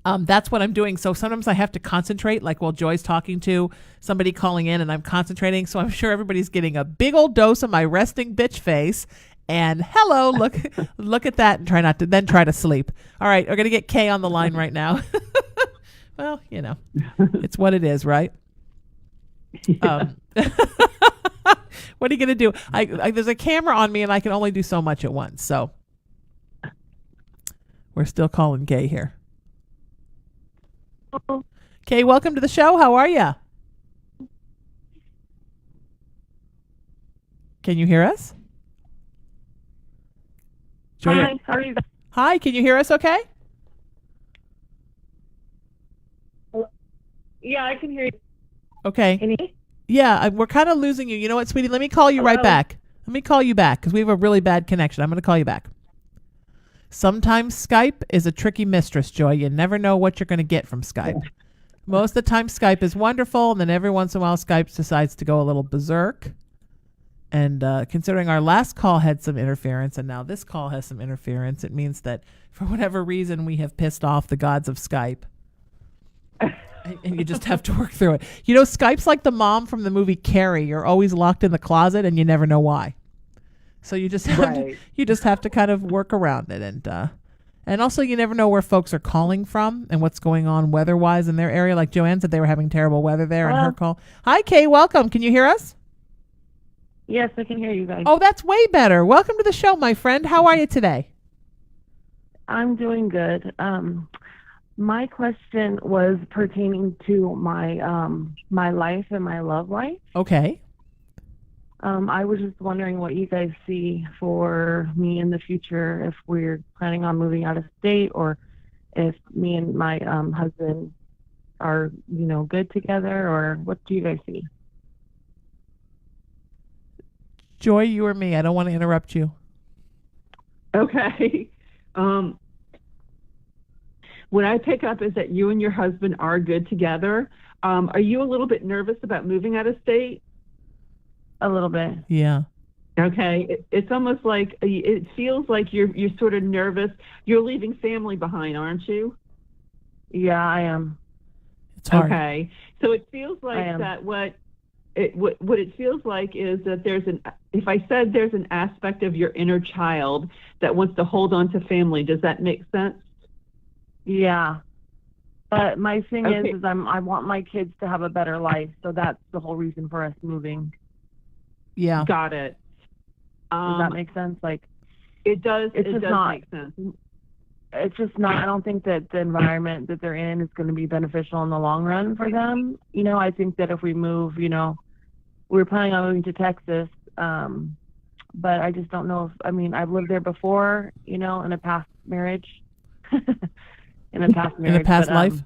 that's what I'm doing. So sometimes I have to concentrate, like while Joy's talking to somebody calling in and I'm concentrating. So I'm sure everybody's getting a big old dose of my resting bitch face. And hello, look at that, and try to sleep. All right, we're going to get Kay on the line right now. Well, it's what it is, right? Yeah. What are you going to do? There's a camera on me and I can only do so much at once. So we're still calling Kay here. Kay, welcome to the show. How are you? Can you hear us? Hi, how are you? Hi, can you hear us okay? Yeah, I can hear you. Okay. Can you? Yeah, we're kind of losing you. You know what, sweetie? Let me call you right back. Let me call you back because we have a really bad connection. I'm going to call you back. Sometimes Skype is a tricky mistress, Joy. You never know what you're going to get from Skype. Most of the time, Skype is wonderful, and then every once in a while, Skype decides to go a little berserk. And considering our last call had some interference, and now this call has some interference, it means that for whatever reason, we have pissed off the gods of Skype. And you just have to work through it. Skype's like the mom from the movie Carrie. You're always locked in the closet, and you never know why. So you just have to kind of work around it, and also you never know where folks are calling from and what's going on weather-wise in their area. Like Joanne said, they were having terrible weather there in her call. Hi, Kay. Welcome. Can you hear us? Yes, I can hear you guys. Oh, that's way better. Welcome to the show, my friend. How are you today? I'm doing good. My question was pertaining to my life and my love life. Okay. I was just wondering what you guys see for me in the future, if we're planning on moving out of state, or if me and my husband are, good together, or what do you guys see? Joy, you or me? I don't want to interrupt you. Okay. What I pick up is that you and your husband are good together. Are you a little bit nervous about moving out of state? A little bit. Yeah. Okay. It's almost like, it feels like you're sort of nervous. You're leaving family behind, aren't you? Yeah, I am. It's hard. Okay. So it feels like that what it feels like is that there's an aspect of your inner child that wants to hold on to family. Does that make sense? Yeah. But my thing is I want my kids to have a better life, so that's the whole reason for us moving. Yeah. Got it. Does that make sense? Like, it does. It does make sense. It's just not. I don't think that the environment that they're in is going to be beneficial in the long run for them. I think that if we move, we're planning on moving to Texas, but I just don't know if. I've lived there before, in a past marriage. In a past life.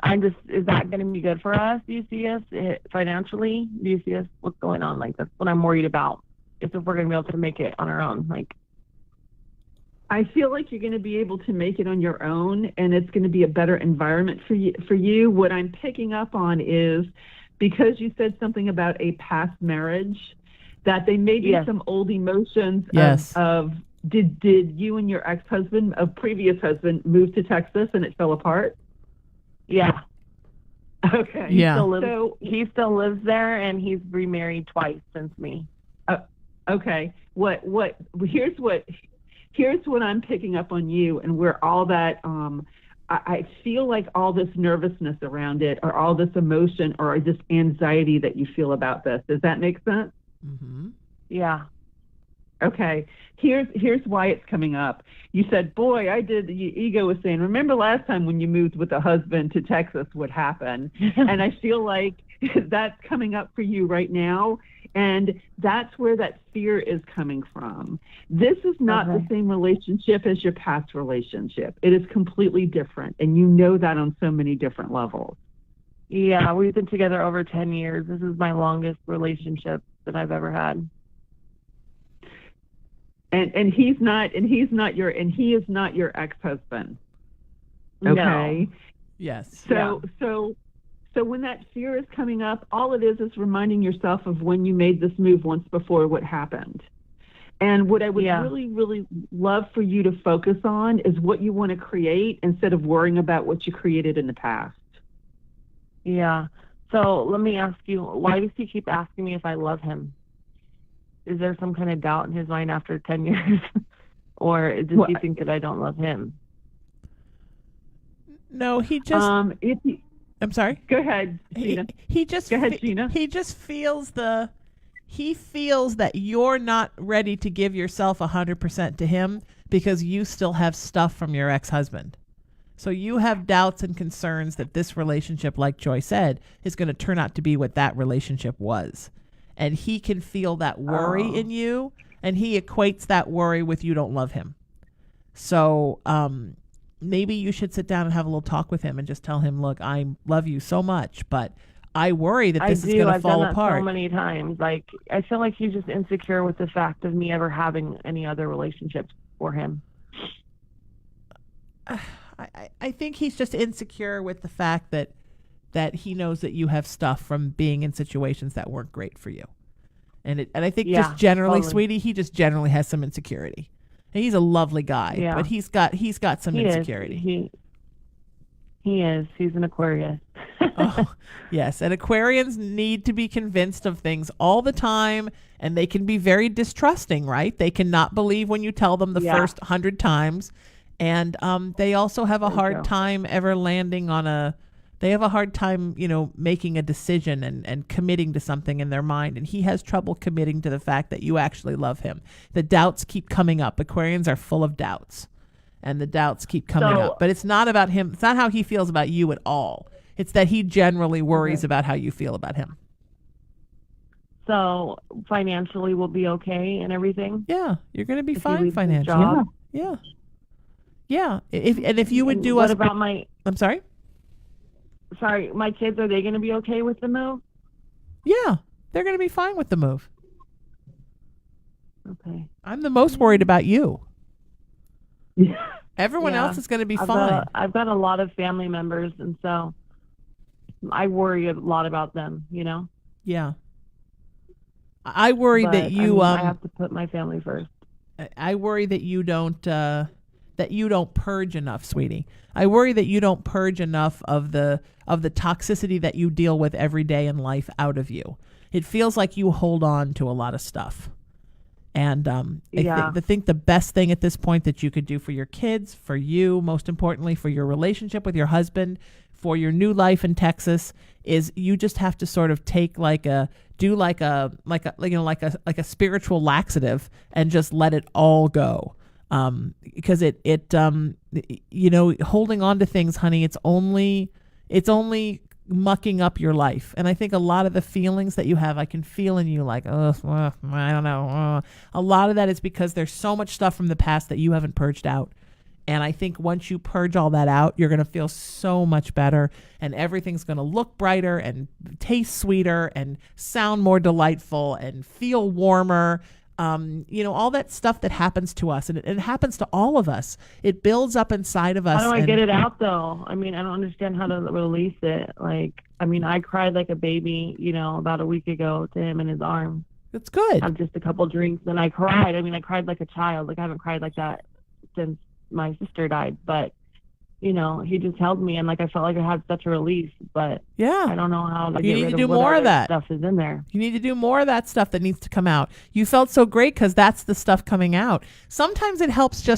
I'm just, is that going to be good for us? Do you see us financially? Do you see us, what's going on? Like, that's what I'm worried about. If we're going to be able to make it on our own. Like, I feel like you're going to be able to make it on your own, and it's going to be a better environment for you. What I'm picking up on is, because you said something about a past marriage, that they may be some old emotions did you and your ex-husband, a previous husband, move to Texas and it fell apart? Yeah. Okay. Yeah. He still lives there, and he's remarried twice since me. Okay. Here's what I'm picking up on you, and where all that I feel like all this nervousness around it, or all this emotion, or this anxiety that you feel about this. Does that make sense? Mm-hmm. Yeah. Okay. Here's why it's coming up. You said, boy, I did. The ego was saying, remember last time when you moved with a husband to Texas, what happened? And I feel like that's coming up for you right now. And that's where that fear is coming from. This is not the same relationship as your past relationship. It is completely different. And you know that on so many different levels. Yeah, we've been together over 10 years. This is my longest relationship that I've ever had. And he is not your ex-husband. Okay. No. Yes. So when that fear is coming up, all it is reminding yourself of when you made this move once before, what happened. And what I would really, really love for you to focus on is what you want to create instead of worrying about what you created in the past. Yeah. So let me ask you, why does he keep asking me if I love him? Is there some kind of doubt in his mind after 10 years? Or does he think that I don't love him? No, he just... I'm sorry? Go ahead, Gina. Go ahead, Gina. He just feels he feels that you're not ready to give yourself 100% to him because you still have stuff from your ex-husband. So you have doubts and concerns that this relationship, like Joy said, is going to turn out to be what that relationship was. And he can feel that worry in you, and he equates that worry with you don't love him. So maybe you should sit down and have a little talk with him and just tell him, look, I love you so much, but I worry that this is going to fall apart. I've done that so many times. Like, I feel like he's just insecure with the fact of me ever having any other relationships for him. I think he's just insecure with the fact that he knows that you have stuff from being in situations that weren't great for you. And I think just generally, sweetie, he just generally has some insecurity. And he's a lovely guy, but he's got some insecurity. He is. He's an Aquarius. Oh, yes. And Aquarians need to be convinced of things all the time, and they can be very distrusting, right? They cannot believe when you tell them the first 100 times. And they also have a hard time ever landing on they have a hard time, making a decision and committing to something in their mind. And he has trouble committing to the fact that you actually love him. The doubts keep coming up. Aquarians are full of doubts, and the doubts keep coming up. But it's not about him. It's not how he feels about you at all. It's that he generally worries about how you feel about him. So financially we'll be okay and everything? Yeah, you're going to be fine financially. Yeah. Yeah. If you would do what about I'm sorry? Sorry, my kids, are they going to be okay with the move? Yeah, they're going to be fine with the move. Okay. I'm the most worried about you. Everyone else is going to be fine. I've got a lot of family members, and so I worry a lot about them, Yeah. I worry that you... I have to put my family first. I worry that you don't purge enough, sweetie. I worry that you don't purge enough of the toxicity that you deal with every day in life out of you. It feels like you hold on to a lot of stuff. And I think the best thing at this point that you could do for your kids, for you, most importantly, for your relationship with your husband, for your new life in Texas, is you just have to sort of take like a spiritual laxative and just let it all go. Because holding on to things, honey, it's only mucking up your life. And I think a lot of the feelings that you have, I can feel in you like, I don't know. A lot of that is because there's so much stuff from the past that you haven't purged out. And I think once you purge all that out, you're going to feel so much better, and everything's going to look brighter and taste sweeter and sound more delightful and feel warmer. All that stuff that happens to us, and it happens to all of us. It builds up inside of us. How do I get it out, though? I mean, I don't understand how to release it. I cried like a baby, about a week ago to him in his arms. It's good. have just a couple drinks, and I cried. I mean, I cried like a child. Like I haven't cried like that since my sister died. But you know, he just held me, and like I felt like I had such a release. But Yeah. I don't know how to You get need rid to of do what more of other that. stuff is in there. You need to do more of that stuff that needs to come out. You felt so great because that's the stuff coming out. Sometimes it helps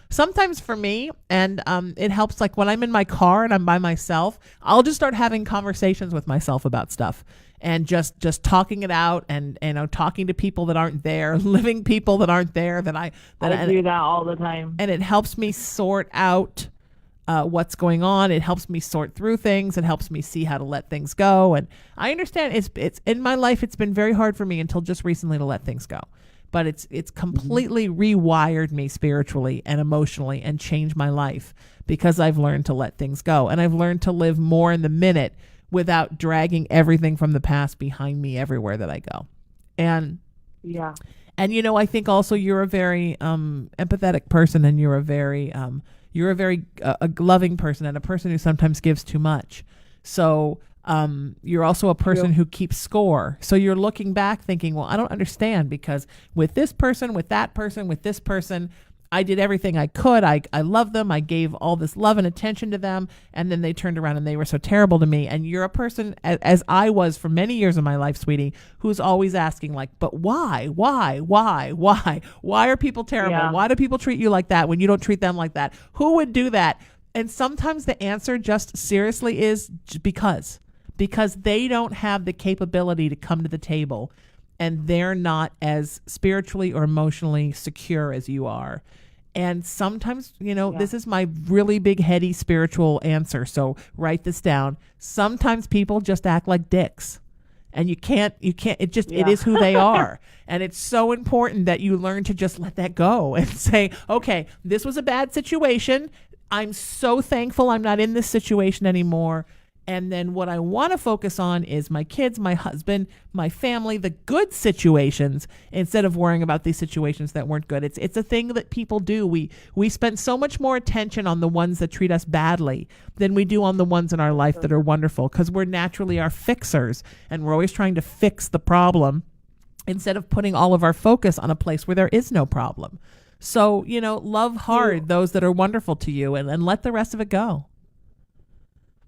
sometimes for me, and it helps like when I'm in my car and I'm by myself, I'll just start having conversations with myself about stuff and just talking it out and talking to people that aren't there, living people that aren't there I do that all the time. and it helps me sort out what's going on. It helps me sort through things. It helps me see how to let things go. And I understand it's in my life, it's been very hard for me until just recently to let things go. But it's completely rewired me spiritually and emotionally and changed my life because I've learned to let things go. And I've learned to live more in the minute without dragging everything from the past behind me everywhere that I go. And Yeah. and I think also you're a very empathetic person, and you're a very a loving person, and a person who sometimes gives too much. So you're also a person who keeps score. So you're looking back thinking, well, I don't understand because with this person, with that person, with this person, I did everything I could. I loved them. I gave all this love and attention to them. And then they turned around and they were so terrible to me. And you're a person, as I was for many years of my life, sweetie, who's always asking like, but why? Why are people terrible? Yeah. Why do people treat you like that when you don't treat them like that? Who would do that? And sometimes the answer just seriously is because they don't have the capability to come to the table, and they're not as spiritually or emotionally secure as you are. And sometimes, this is my really big, heady spiritual answer. So write this down. Sometimes people just act like dicks, and it is who they are. And it's so important that you learn to just let that go and say, okay, this was a bad situation. I'm so thankful I'm not in this situation anymore. And then what I want to focus on is my kids, my husband, my family, the good situations, instead of worrying about these situations that weren't good. It's a thing that people do. We spend so much more attention on the ones that treat us badly than we do on the ones in our life that are wonderful, because we're naturally our fixers, and we're always trying to fix the problem instead of putting all of our focus on a place where there is no problem. So, love hard those that are wonderful to you, and let the rest of it go.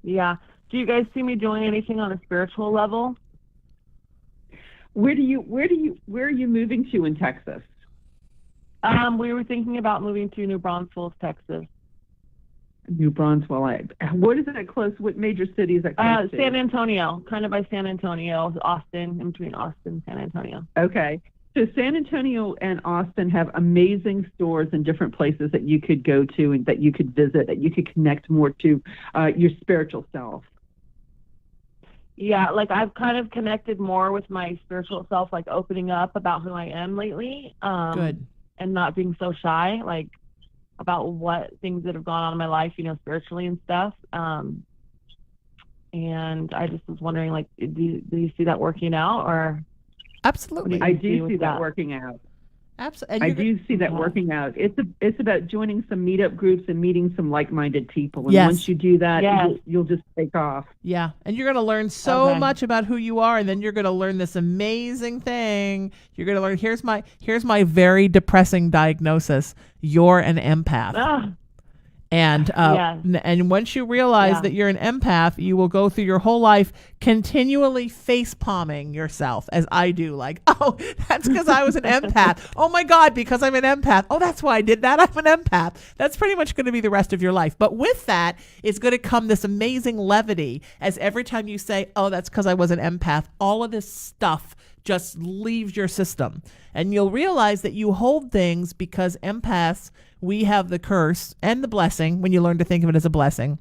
Yeah. Do you guys see me doing anything on a spiritual level? Where are you moving to in Texas? We were thinking about moving to New Braunfels, Texas. New Braunfels. What is it close? What major city is that close to? San Antonio, kind of by San Antonio, Austin, in between Austin and San Antonio. Okay. So San Antonio and Austin have amazing stores in different places that you could go to and that you could visit, that you could connect more to your spiritual self. Yeah, like I've kind of connected more with my spiritual self, like opening up about who I am lately. Good. And not being so shy, like about what things that have gone on in my life, spiritually and stuff. And I just was wondering, like, do you see that working out, or? Absolutely. I do see that working out. Absolutely. I do see that working out. It's about joining some meetup groups and meeting some like-minded people. And once you do that, you'll just take off. Yeah. And you're going to learn so much about who you are. And then you're going to learn this amazing thing. You're going to learn, here's my very depressing diagnosis. You're an empath. And and once you realize that you're an empath, you will go through your whole life continually face palming yourself, as I do. Like, oh, that's because I was an empath. Oh my God, because I'm an empath. Oh, that's why I did that. I'm an empath. That's pretty much going to be the rest of your life. But with that is going to come this amazing levity, as every time you say, oh, that's because I was an empath, all of this stuff just leaves your system. And you'll realize that you hold things because empaths, we have the curse and the blessing, when you learn to think of it as a blessing,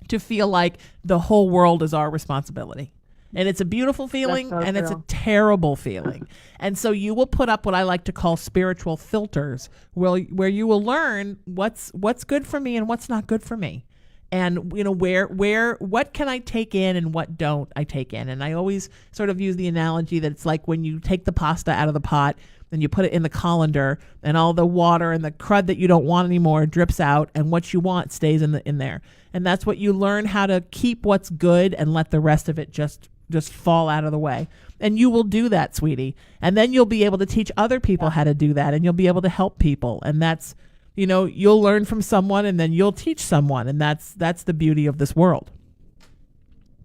to feel like the whole world is our responsibility. And it's a beautiful feeling, and it's a terrible feeling. And so you will put up what I like to call spiritual filters, where you will learn what's good for me and what's not good for me. And what can I take in and what don't I take in? And I always sort of use the analogy that it's like when you take the pasta out of the pot and you put it in the colander, and all the water and the crud that you don't want anymore drips out, and what you want stays in there. And that's what you learn, how to keep what's good and let the rest of it just just fall out of the way. And you will do that, sweetie. And then you'll be able to teach other people how to do that, and you'll be able to help people. And that's, you'll learn from someone, and then you'll teach someone. And that's the beauty of this world.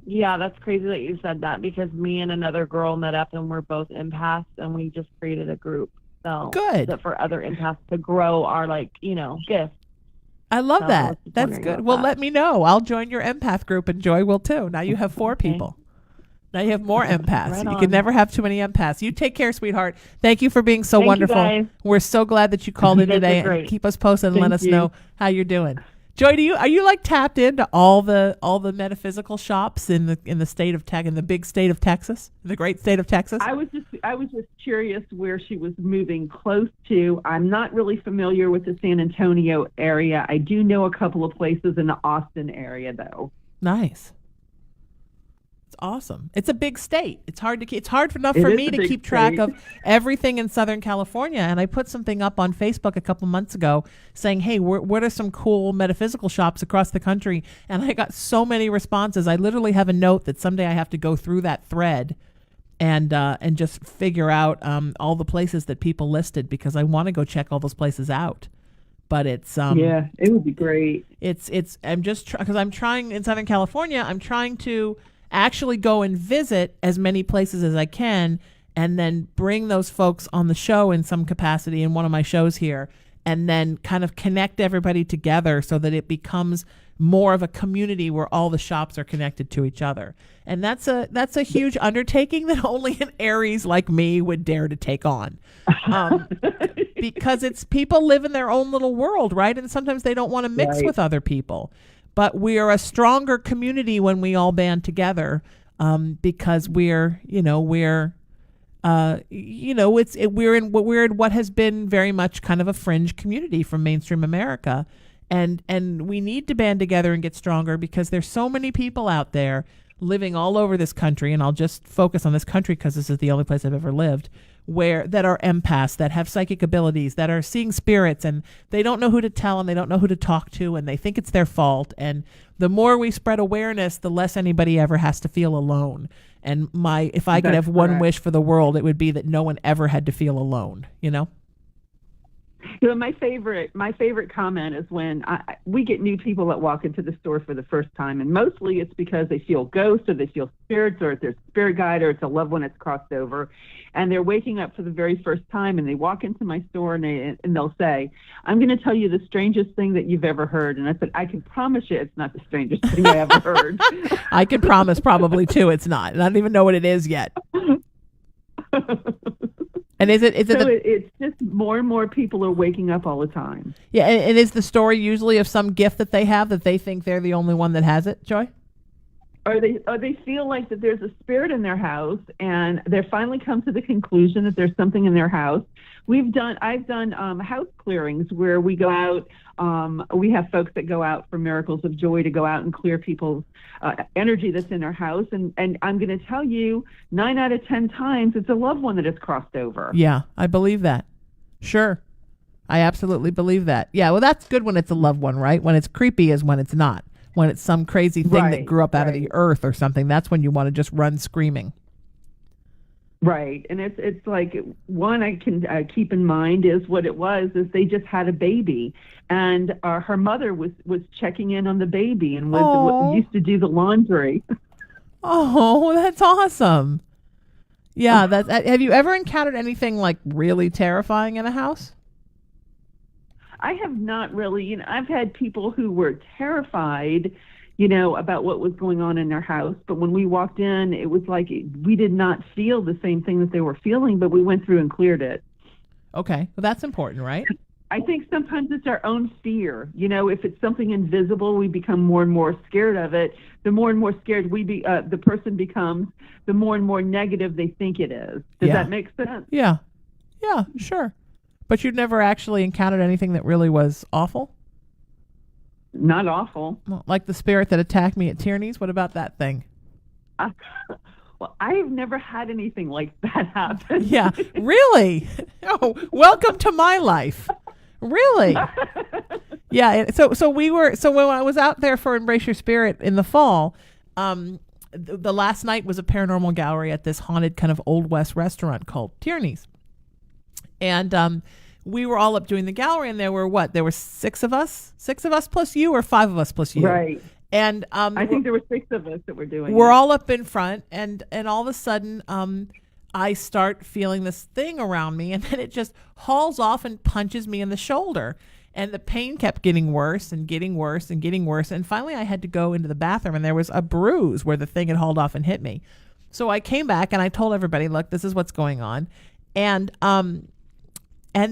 Yeah, that's crazy that you said that, because me and another girl met up and we're both empaths, and we just created a group. So good. That for other empaths to grow our gifts. I love So that. That's good. Well, let me know. I'll join your empath group, and Joy will too. Now you have 4 people. Now you have more empaths. Right You on. can never have too many empaths. You take care, sweetheart. Thank you for being so Thank you, wonderful. guys. We're so glad that you called in You guys today. are great. And keep us posted and let Thank us you. know how you're doing. Joy, are you like tapped into all the metaphysical shops in the state of in the big state of Texas, the great state of Texas? I was just curious where she was moving close to. I'm not really familiar with the San Antonio area. I do know a couple of places in the Austin area, though. Nice. It's awesome. It's a big state. It's hard enough It for is me a to big keep track state. of everything in Southern California. And I put something up on Facebook a couple months ago saying, hey, what are some cool metaphysical shops across the country? And I got so many responses. I literally have a note that someday I have to go through that thread and just figure out all the places that people listed, because I want to go check all those places out. But it's yeah, it would be great. I'm just because I'm trying in Southern California. I'm trying to actually go and visit as many places as I can, and then bring those folks on the show in some capacity in one of my shows here, and then kind of connect everybody together so that it becomes more of a community where all the shops are connected to each other. And that's a huge undertaking that only an Aries like me would dare to take on. Because it's people live in their own little world, right? And sometimes they don't want to mix Right. with other people. But we are a stronger community when we all band together, because we're in what has been very much kind of a fringe community from mainstream America, and we need to band together and get stronger, because there's so many people out there living all over this country, and I'll just focus on this country because this is the only place I've ever lived, that are empaths, that have psychic abilities, that are seeing spirits, and they don't know who to tell, and they don't know who to talk to, and they think it's their fault. And the more we spread awareness, the less anybody ever has to feel alone. And if I could That's have one correct. wish for the world, it would be that no one ever had to feel alone, My favorite comment is when we get new people that walk into the store for the first time, and mostly it's because they feel ghosts, or they feel spirits, or it's their spirit guide, or it's a loved one that's crossed over, and they're waking up for the very first time, and they walk into my store and they'll say, "I'm going to tell you the strangest thing that you've ever heard." And I said, "I can promise you it's not the strangest thing I ever heard." I can promise probably too it's not. And I don't even know what it is yet. And is it So it's just more and more people are waking up all the time. Yeah, and is the story usually of some gift that they have that they think they're the only one that has it, Joy? Or they feel like that there's a spirit in their house, and they finally come to the conclusion that there's something in their house. I've done house clearings where we go out. We have folks that go out for Miracles of Joy to go out and clear people's energy that's in their house. And I'm going to tell you, 9 out of 10 times, it's a loved one that has crossed over. Yeah, I believe that. Sure. I absolutely believe that. Yeah, well, that's good when it's a loved one, right? When it's creepy is when it's not. When it's some crazy thing that Right, grew up out of right. the earth or something, that's when you want to just run screaming. Right. And it's like, one I can keep in mind is what it was is they just had a baby, and her mother was checking in on the baby and Aw. used to do the laundry. Oh, that's awesome. Yeah, have you ever encountered anything like really terrifying in a house? I have not really, I've had people who were terrified, about what was going on in their house. But when we walked in, it was like we did not feel the same thing that they were feeling, but we went through and cleared it. Okay, well, that's important, right? I think sometimes it's our own fear. If it's something invisible, we become more and more scared of it. The more and more scared the person becomes, the more and more negative they think it is. Does Yeah. that make sense? Yeah, sure. But you've never actually encountered anything that really was awful? Not awful. Well, like the spirit that attacked me at Tierney's? What about that thing? Well, I have never had anything like that happen. Yeah, really? Oh, welcome to my life. Really? Yeah. So when I was out there for Embrace Your Spirit in the fall, the last night was a paranormal gallery at this haunted kind of Old West restaurant called Tierney's. And we were all up doing the gallery, and there were 6 of us plus you, or 5 of us plus you. Right. And I think there were 6 of us that were doing we're it. all up in front, and all of a sudden I start feeling this thing around me, and then it just hauls off and punches me in the shoulder. And the pain kept getting worse and getting worse and getting worse. And finally I had to go into the bathroom, and there was a bruise where the thing had hauled off and hit me. So I came back and I told everybody, look, this is what's going on. And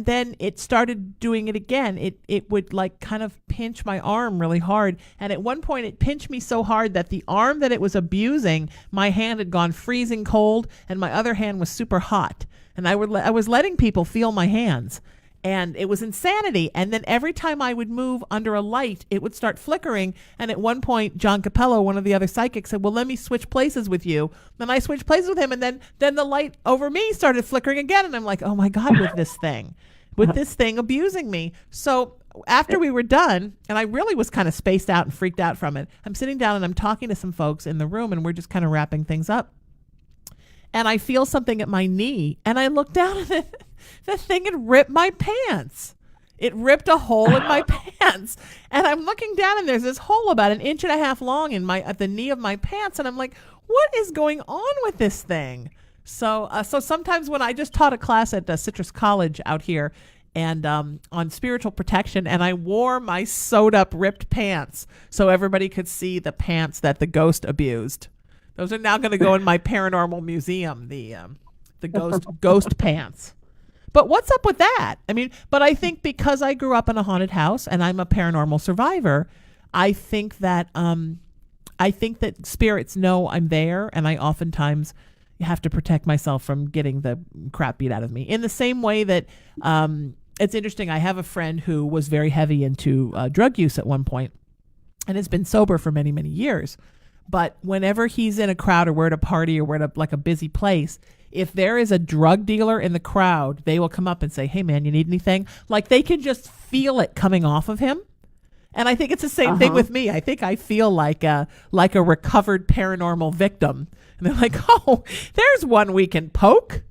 then it started doing it again. It would like kind of pinch my arm really hard. And at one point it pinched me so hard that the arm that it was abusing, my hand had gone freezing cold and my other hand was super hot. And I was letting people feel my hands. And it was insanity. And then every time I would move under a light, it would start flickering. And at one point, John Capello, one of the other psychics, said, well, let me switch places with you. Then I switched places with him. And then the light over me started flickering again. And I'm like, oh my God, with this thing abusing me. So after we were done, and I really was kind of spaced out and freaked out from it, I'm sitting down and I'm talking to some folks in the room, and we're just kind of wrapping things up. And I feel something at my knee, and I look down and the thing had ripped my pants. It ripped a hole in my pants. And I'm looking down, and there's this hole about 1.5 inches long at the knee of my pants. And I'm like, what is going on with this thing? So sometimes when I just taught a class at Citrus College out here, and on spiritual protection, and I wore my sewed up ripped pants so everybody could see the pants that the ghost abused. Those are now going to go in my paranormal museum, the ghost pants. But what's up with that? I mean, but I think because I grew up in a haunted house and I'm a paranormal survivor, I think that spirits know I'm there, and I oftentimes have to protect myself from getting the crap beat out of me. In the same way that it's interesting, I have a friend who was very heavy into drug use at one point and has been sober for many, many years. But whenever he's in a crowd, or we're at a party, or we're at a busy place, if there is a drug dealer in the crowd, they will come up and say, hey man, you need anything? Like they can just feel it coming off of him. And I think it's the same thing with me. I think I feel like a recovered paranormal victim. And they're like, oh, there's one we can poke.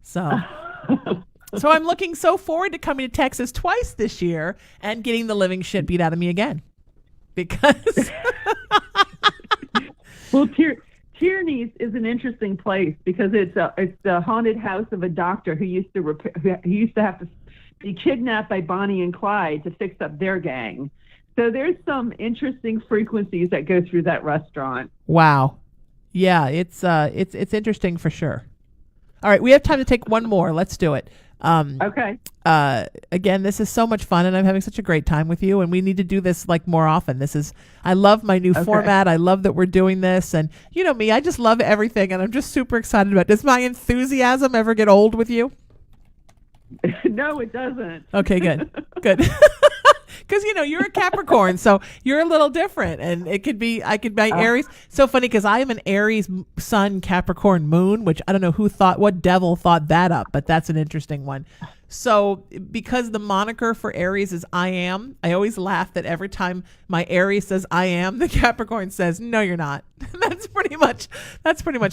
So I'm looking so forward to coming to Texas twice this year and getting the living shit beat out of me again. Because well, Tierney's is an interesting place because it's the haunted house of a doctor who used to have to be kidnapped by Bonnie and Clyde to fix up their gang. So there's some interesting frequencies that go through that restaurant. Wow. Yeah, it's interesting for sure. All right, we have time to take one more. Let's do it. Okay. Again, this is so much fun, and I'm having such a great time with you, and we need to do this like more often. I love my new format. I love that we're doing this, and you know me, I just love everything, and I'm just super excited about it. Does my enthusiasm ever get old with you? No, it doesn't. Okay, good. Because, you're a Capricorn, so you're a little different. And I could be Aries. So funny because I am an Aries sun, Capricorn moon, which I don't know what devil thought that up, but that's an interesting one. So because the moniker for Aries is I am, I always laugh that every time my Aries says I am, the Capricorn says, no, you're not. That's pretty much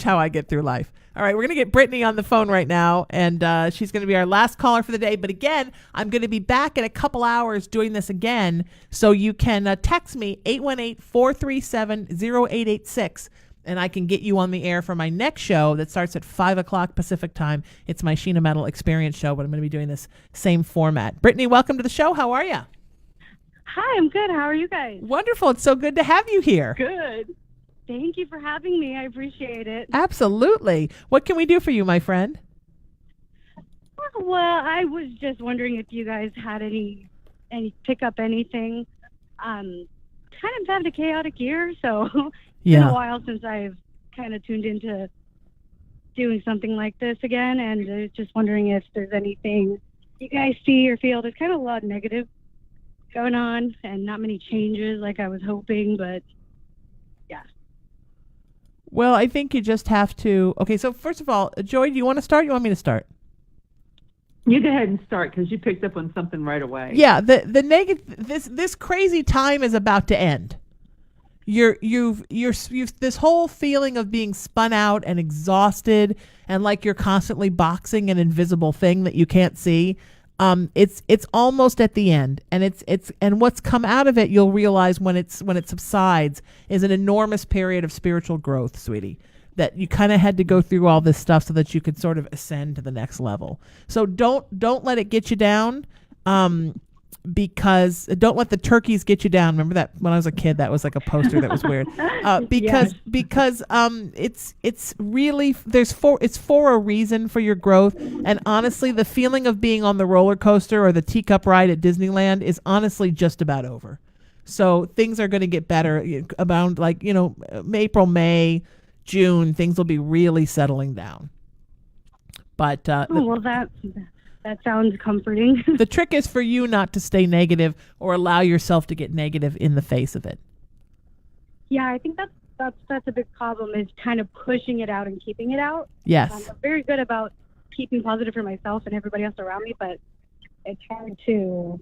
how I get through life. All right, we're going to get Brittany on the phone right now, and she's going to be our last caller for the day. But again, I'm going to be back in a couple hours doing this again, so you can text me 818-437-0886, and I can get you on the air for my next show that starts at 5 o'clock Pacific time. It's my Sheena Metal Experience show, but I'm going to be doing this same format. Brittany, welcome to the show. How are you? Hi, I'm good. How are you guys? Wonderful. It's so good to have you here. Good. Thank you for having me. I appreciate it. Absolutely. What can we do for you, my friend? Well, I was just wondering if you guys had any pick up anything. Kind of had a chaotic year, so it's been a while since I've kind of tuned into doing something like this again, and I was just wondering if there's anything you guys see or feel. There's kind of a lot of negative going on and not many changes like I was hoping, but yeah. Well, I think you just have to... Okay, so first of all, Joy, do you want to start? You want me to start? You go ahead and start because you picked up on something right away. Yeah, the negative... This crazy time is about to end. you've this whole feeling of being spun out and exhausted and like you're constantly boxing an invisible thing that you can't see. It's almost at the end, and and what's come out of it, you'll realize when it subsides, is an enormous period of spiritual growth, sweetie. That you kind of had to go through all this stuff so that you could sort of ascend to the next level. So don't let it get you down. Because don't let the turkeys get you down. Remember that when I was a kid, that was like a poster that was weird. Because it's really it's for a reason for your growth. And honestly, the feeling of being on the roller coaster or the teacup ride at Disneyland is honestly just about over. So things are going to get better about April, May, June. Things will be really settling down. But that sounds comforting. The trick is for you not to stay negative or allow yourself to get negative in the face of it. Yeah, I think that's a big problem, is kind of pushing it out and keeping it out. Yes. I'm very good about keeping positive for myself and everybody else around me, but it's hard to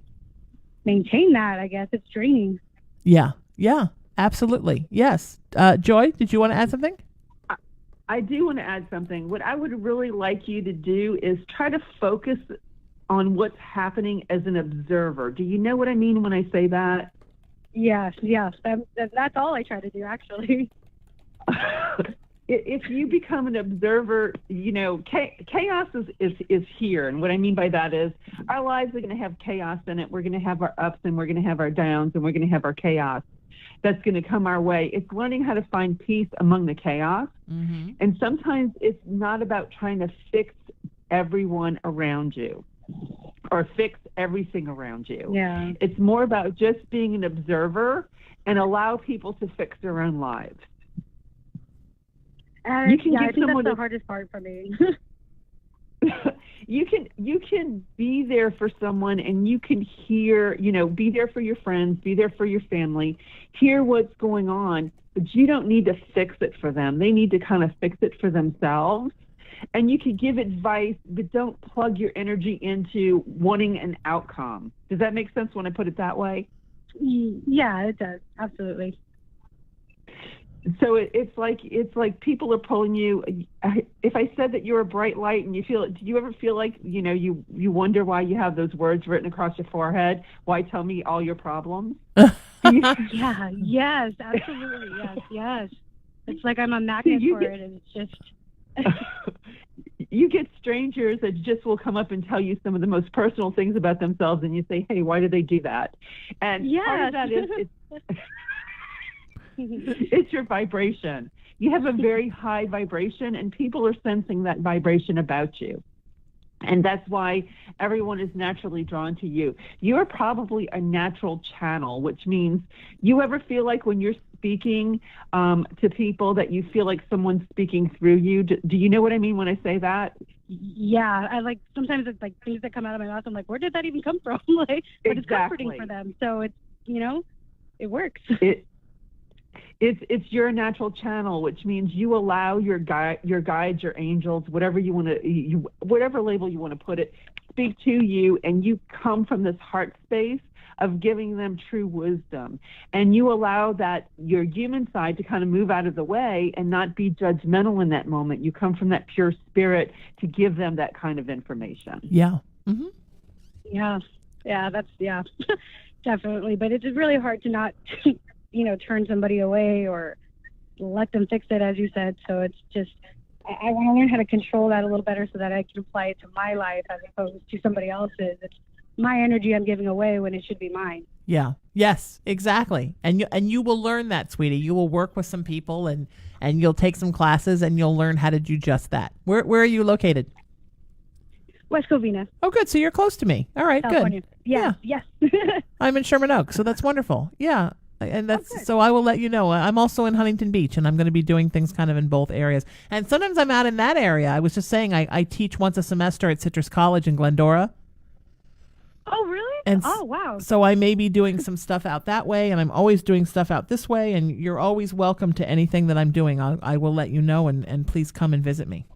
maintain that, I guess. It's draining. Yeah, absolutely. Yes. Joy, did you want to add something? I do want to add something. What I would really like you to do is try to focus on what's happening as an observer. Do you know what I mean when I say that? Yes. That's all I try to do, actually. If you become an observer, chaos is here. And what I mean by that is our lives are going to have chaos in it. We're going to have our ups and we're going to have our downs and we're going to have our chaos that's going to come our way. It's learning how to find peace among the chaos. Mm-hmm. And sometimes it's not about trying to fix everyone around you or fix everything around you. Yeah. It's more about just being an observer and allow people to fix their own lives. I think that's the hardest part for me. You can be there for someone, and you can hear, be there for your friends, be there for your family, hear what's going on, but you don't need to fix it for them. They need to kind of fix it for themselves. And you can give advice, but don't plug your energy into wanting an outcome. Does that make sense when I put it that way? Yeah, it does. Absolutely. So it's like people are pulling you. If I said that you're a bright light and you feel it, do you ever feel like, you wonder why you have those words written across your forehead? Why tell me all your problems? Yeah, yes, absolutely. Yes. It's like I'm a magnet for it, and it's just... You get strangers that just will come up and tell you some of the most personal things about themselves, and you say, hey, why did they do that? And part of that is... It's your vibration. You have a very high vibration, and people are sensing that vibration about you. And that's why everyone is naturally drawn to you. You're probably a natural channel, which means you ever feel like when you're speaking to people that you feel like someone's speaking through you? Do you know what I mean when I say that? Yeah, sometimes it's like things that come out of my mouth. I'm like, where did that even come from? But it's comforting for them. So it's, it works. It's your natural channel, which means you allow your guides, your angels, whatever you want to, whatever label you want to put it, speak to you, and you come from this heart space of giving them true wisdom, and you allow that your human side to kind of move out of the way and not be judgmental in that moment. You come from that pure spirit to give them that kind of information. Yeah. Mm-hmm. Yeah. That's definitely. But it's really hard to not. Turn somebody away or let them fix it, as you said. So it's just, I want to learn how to control that a little better so that I can apply it to my life as opposed to somebody else's. It's my energy I'm giving away when it should be mine. Yeah. Yes, exactly. And you will learn that, sweetie. You will work with some people and you'll take some classes and you'll learn how to do just that. Where are you located? West Covina. Oh, good. So you're close to me. All right, California. Good. Yeah. Yes. I'm in Sherman Oaks, so that's wonderful. Yeah. And that's so I will let you know. I'm also in Huntington Beach, and I'm going to be doing things kind of in both areas. And sometimes I'm out in that area. I was just saying I teach once a semester at Citrus College in Glendora. Oh, really? And wow. So I may be doing some stuff out that way, and I'm always doing stuff out this way. And you're always welcome to anything that I'm doing. I will let you know, and please come and visit me.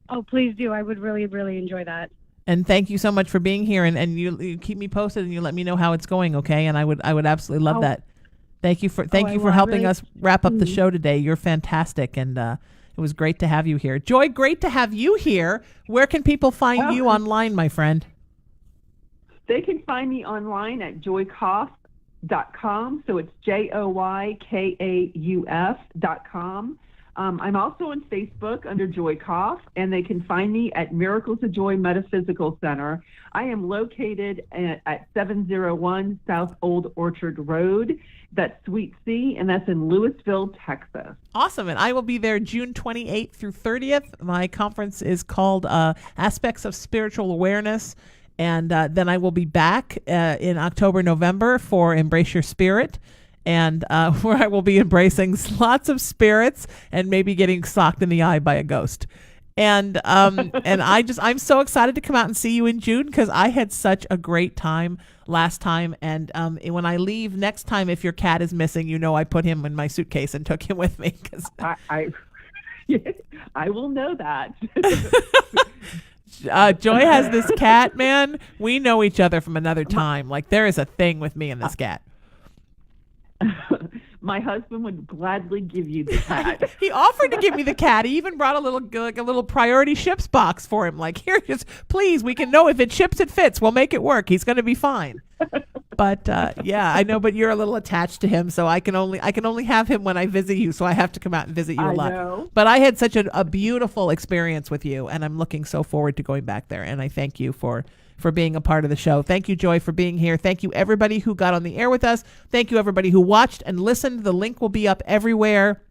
Oh, please do. I would really, really enjoy that. And thank you so much for being here, and you keep me posted and you let me know how it's going, okay? And I would absolutely love that. Thank you for helping us wrap up the show today. You're fantastic, and it was great to have you here. Joy, great to have you here. Where can people find you online, my friend? They can find me online at joykauf.com. So it's JOYKAUF.com. I'm also on Facebook under Joy Kauf, and they can find me at Miracles of Joy Metaphysical Center. I am located at 701 South Old Orchard Road. That's Suite C, and that's in Louisville, Texas. Awesome. And I will be there June 28th through 30th. My conference is called Aspects of Spiritual Awareness. And then I will be back in October, November for Embrace Your Spirit, and where I will be embracing lots of spirits and maybe getting socked in the eye by a ghost. And I'm so excited to come out and see you in June, because I had such a great time last time. And when I leave next time, if your cat is missing, I put him in my suitcase and took him with me. Cause I will know that. Joy has this cat, man. We know each other from another time. Like, there is a thing with me and this cat. My husband would gladly give you the cat. He offered to give me the cat. He even brought a little priority ships box for him. Like, here, just please, we can know if it ships, it fits. We'll make it work. He's going to be fine. But yeah, I know. But you're a little attached to him, so I can only have him when I visit you. So I have to come out and visit you a lot. Know. But I had such a beautiful experience with you, and I'm looking so forward to going back there. And I thank you for being a part of the show. Thank you, Joy, for being here. Thank you, everybody who got on the air with us. Thank you, everybody who watched and listened. The link will be up everywhere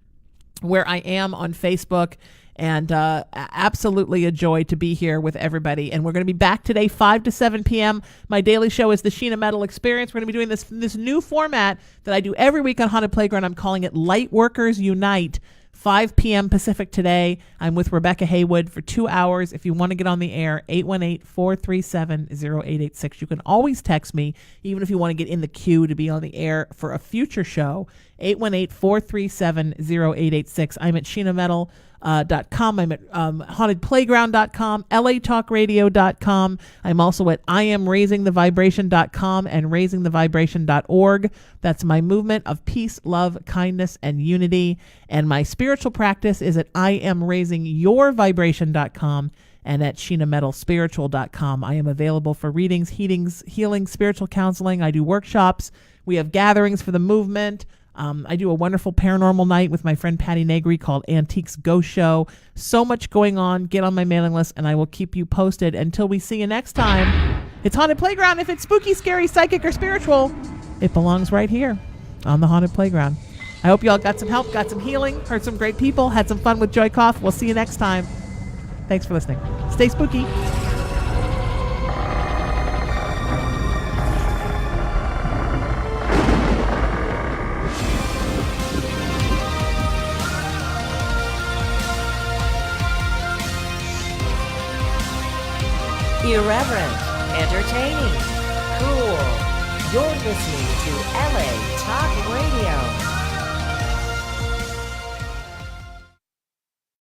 where I am on Facebook. And absolutely a joy to be here with everybody. And we're going to be back today, 5 to 7 p.m. My daily show is the Sheena Metal Experience. We're going to be doing this new format that I do every week on Haunted Playground. I'm calling it Lightworkers Unite. 5 p.m. Pacific today. I'm with Rebecca Haywood for 2 hours. If you want to get on the air, 818-437-0886. You can always text me, even if you want to get in the queue to be on the air for a future show, 818-437-0886. I'm at SheenaMetal.com. I'm at hauntedplayground.com, latalkradio.com. I'm also at IamRaisingTheVibration.com and RaisingTheVibration.org. That's my movement of peace, love, kindness, and unity. And my spiritual practice is at IamRaisingYourVibration.com and at SheenaMetalSpiritual.com. I am available for readings, healing, spiritual counseling. I do workshops. We have gatherings for the movement. I do a wonderful paranormal night with my friend Patty Negri called Antiques Ghost Show. So much going on. Get on my mailing list, and I will keep you posted. Until we see you next time, it's Haunted Playground. If it's spooky, scary, psychic, or spiritual, it belongs right here on the Haunted Playground. I hope you all got some help, got some healing, heard some great people, had some fun with Joy Kauf. We'll see you next time. Thanks for listening. Stay spooky. Irreverent, entertaining, cool. You're listening to LA Talk Radio.